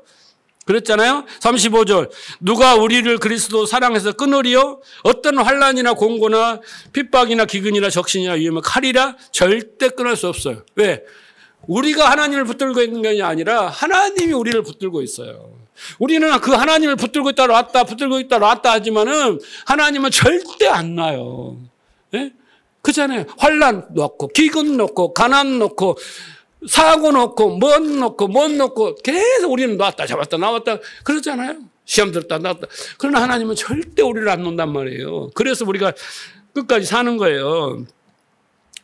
그랬잖아요. 35절. 누가 우리를 그리스도 사랑해서 끊으리요? 어떤 환난이나 공고나 핍박이나 기근이나 적신이나 위험이나 칼이라 절대 끊을 수 없어요. 왜? 우리가 하나님을 붙들고 있는 게 아니라 하나님이 우리를 붙들고 있어요. 우리는 그 하나님을 붙들고 있다 놨다 붙들고 있다 놨다 하지만은 하나님은 절대 안 놔요. 예? 그잖아요. 환난 놓고 기근 놓고 가난 놓고 사고 놓고 뭔 놓고 계속 우리는 놨다 잡았다 나왔다 그러잖아요. 시험 들었다 나왔다. 그러나 하나님은 절대 우리를 안 놓는단 말이에요. 그래서 우리가 끝까지 사는 거예요.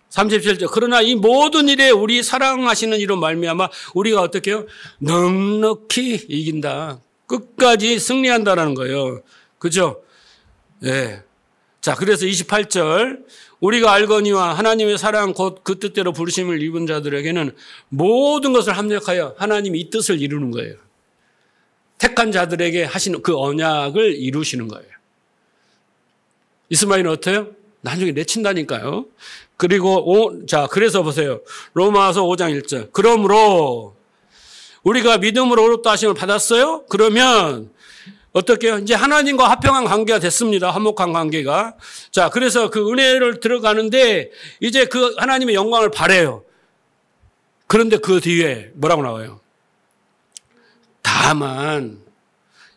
37절. 그러나 이 모든 일에 우리 사랑하시는 이로 말미암아 우리가 어떻게 해요? 넉넉히 이긴다. 끝까지 승리한다라는 거예요. 그죠? 예. 자, 그래서 28절. 우리가 알거니와 하나님의 사랑 곧 그 뜻대로 부르심을 입은 자들에게는 모든 것을 합력하여 하나님이 이 뜻을 이루는 거예요. 택한 자들에게 하시는 그 언약을 이루시는 거예요. 이스마엘은 어때요? 나중에 내친다니까요. 그리고 자, 그래서 보세요. 로마서 5장 1절. 그러므로 우리가 믿음으로 의롭다 하심을 받았어요? 그러면 어떻게 해요? 이제 하나님과 화평한 관계가 됐습니다. 화목한 관계가. 자, 그래서 그 은혜를 들어가는데 이제 그 하나님의 영광을 바래요. 그런데 그 뒤에 뭐라고 나와요? 다만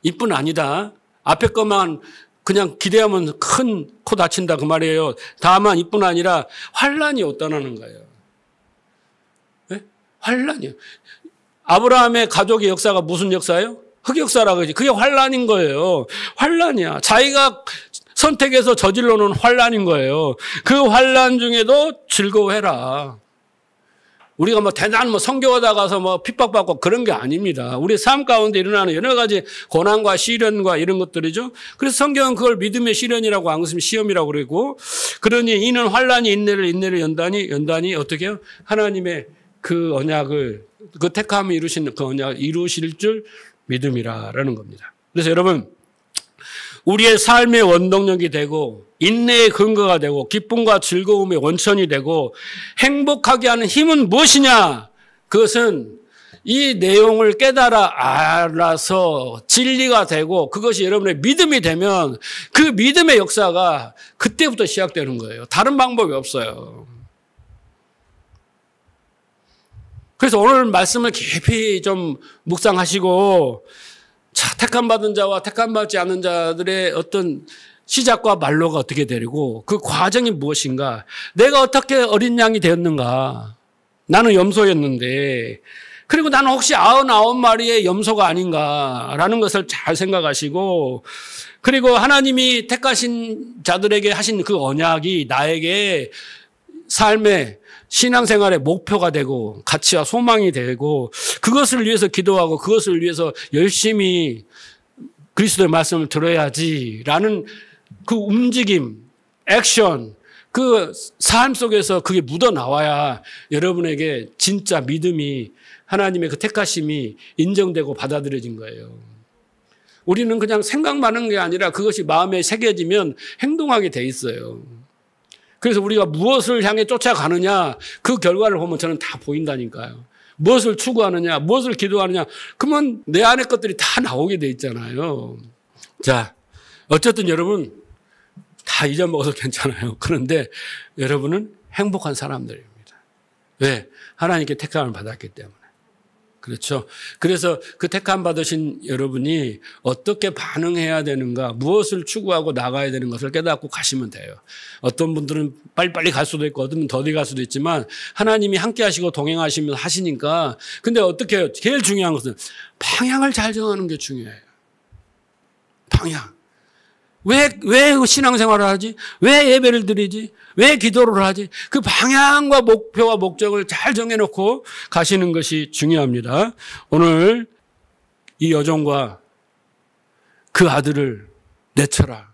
이뿐 아니다. 앞에 것만 그냥 기대하면 큰 코 다친다 그 말이에요. 다만 이뿐 아니라 환난이 없다는 거예요. 네? 환난이요. 아브라함의 가족의 역사가 무슨 역사예요? 흑역사라고 그러지. 그게 환난인 거예요. 환난이야. 자기가 선택해서 저질러 놓은 환난인 거예요. 그 환난 중에도 즐거워해라. 우리가 대단한 성교하다 가서 핍박받고 그런 게 아닙니다. 우리 삶 가운데 일어나는 여러 가지 고난과 시련과 이런 것들이죠. 그래서 성경은 그걸 믿음의 시련이라고 안 그러면 시험이라고 그러고, 그러니 이는 환난이 인내를 연단이 어떻게 해요? 하나님의 그 언약을, 그 택함을 이루신 그 언약을 이루실 줄 믿음이라는 겁니다. 그래서 여러분, 우리의 삶의 원동력이 되고 인내의 근거가 되고 기쁨과 즐거움의 원천이 되고 행복하게 하는 힘은 무엇이냐? 그것은 이 내용을 알아서 진리가 되고 그것이 여러분의 믿음이 되면 그 믿음의 역사가 그때부터 시작되는 거예요. 다른 방법이 없어요. 그래서 오늘 말씀을 깊이 좀 묵상하시고, 자, 택함받은 자와 택함받지 않은 자들의 어떤 시작과 말로가 어떻게 되고 그 과정이 무엇인가? 내가 어떻게 어린 양이 되었는가? 나는 염소였는데, 그리고 나는 혹시 99마리의 염소가 아닌가라는 것을 잘 생각하시고, 그리고 하나님이 택하신 자들에게 하신 그 언약이 나에게 삶의 신앙생활의 목표가 되고 가치와 소망이 되고 그것을 위해서 기도하고 그것을 위해서 열심히 그리스도의 말씀을 들어야지라는 그 움직임, 액션, 그 삶 속에서 그게 묻어나와야 여러분에게 진짜 믿음이, 하나님의 그 택하심이 인정되고 받아들여진 거예요. 우리는 그냥 생각만 하는 게 아니라 그것이 마음에 새겨지면 행동하게 돼 있어요. 그래서 우리가 무엇을 향해 쫓아가느냐, 그 결과를 보면 저는 다 보인다니까요. 무엇을 추구하느냐, 무엇을 기도하느냐, 그러면 내 안의 것들이 다 나오게 돼 있잖아요. 자, 어쨌든 여러분 다 잊어먹어도 괜찮아요. 그런데 여러분은 행복한 사람들입니다. 왜? 하나님께 택함을 받았기 때문에. 그렇죠. 그래서 그 택함 받으신 여러분이 어떻게 반응해야 되는가, 무엇을 추구하고 나가야 되는 것을 깨닫고 가시면 돼요. 어떤 분들은 빨리빨리 갈 수도 있고 어떤 분은 더디 갈 수도 있지만 하나님이 함께 하시고 동행하시면서 하시니까. 근데 어떻게 해요? 제일 중요한 것은 방향을 잘 정하는 게 중요해요. 방향. 왜 신앙생활을 하지? 왜 예배를 드리지? 왜 기도를 하지? 그 방향과 목표와 목적을 잘 정해놓고 가시는 것이 중요합니다. 오늘 이 여종과 그 아들을 내쳐라.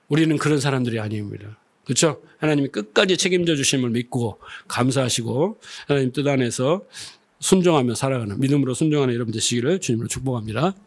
우리는 그런 사람들이 아닙니다. 그렇죠? 하나님이 끝까지 책임져 주심을 믿고 감사하시고 하나님 뜻 안에서 순종하며 살아가는, 믿음으로 순종하는 여러분 되시기를 주님으로 축복합니다.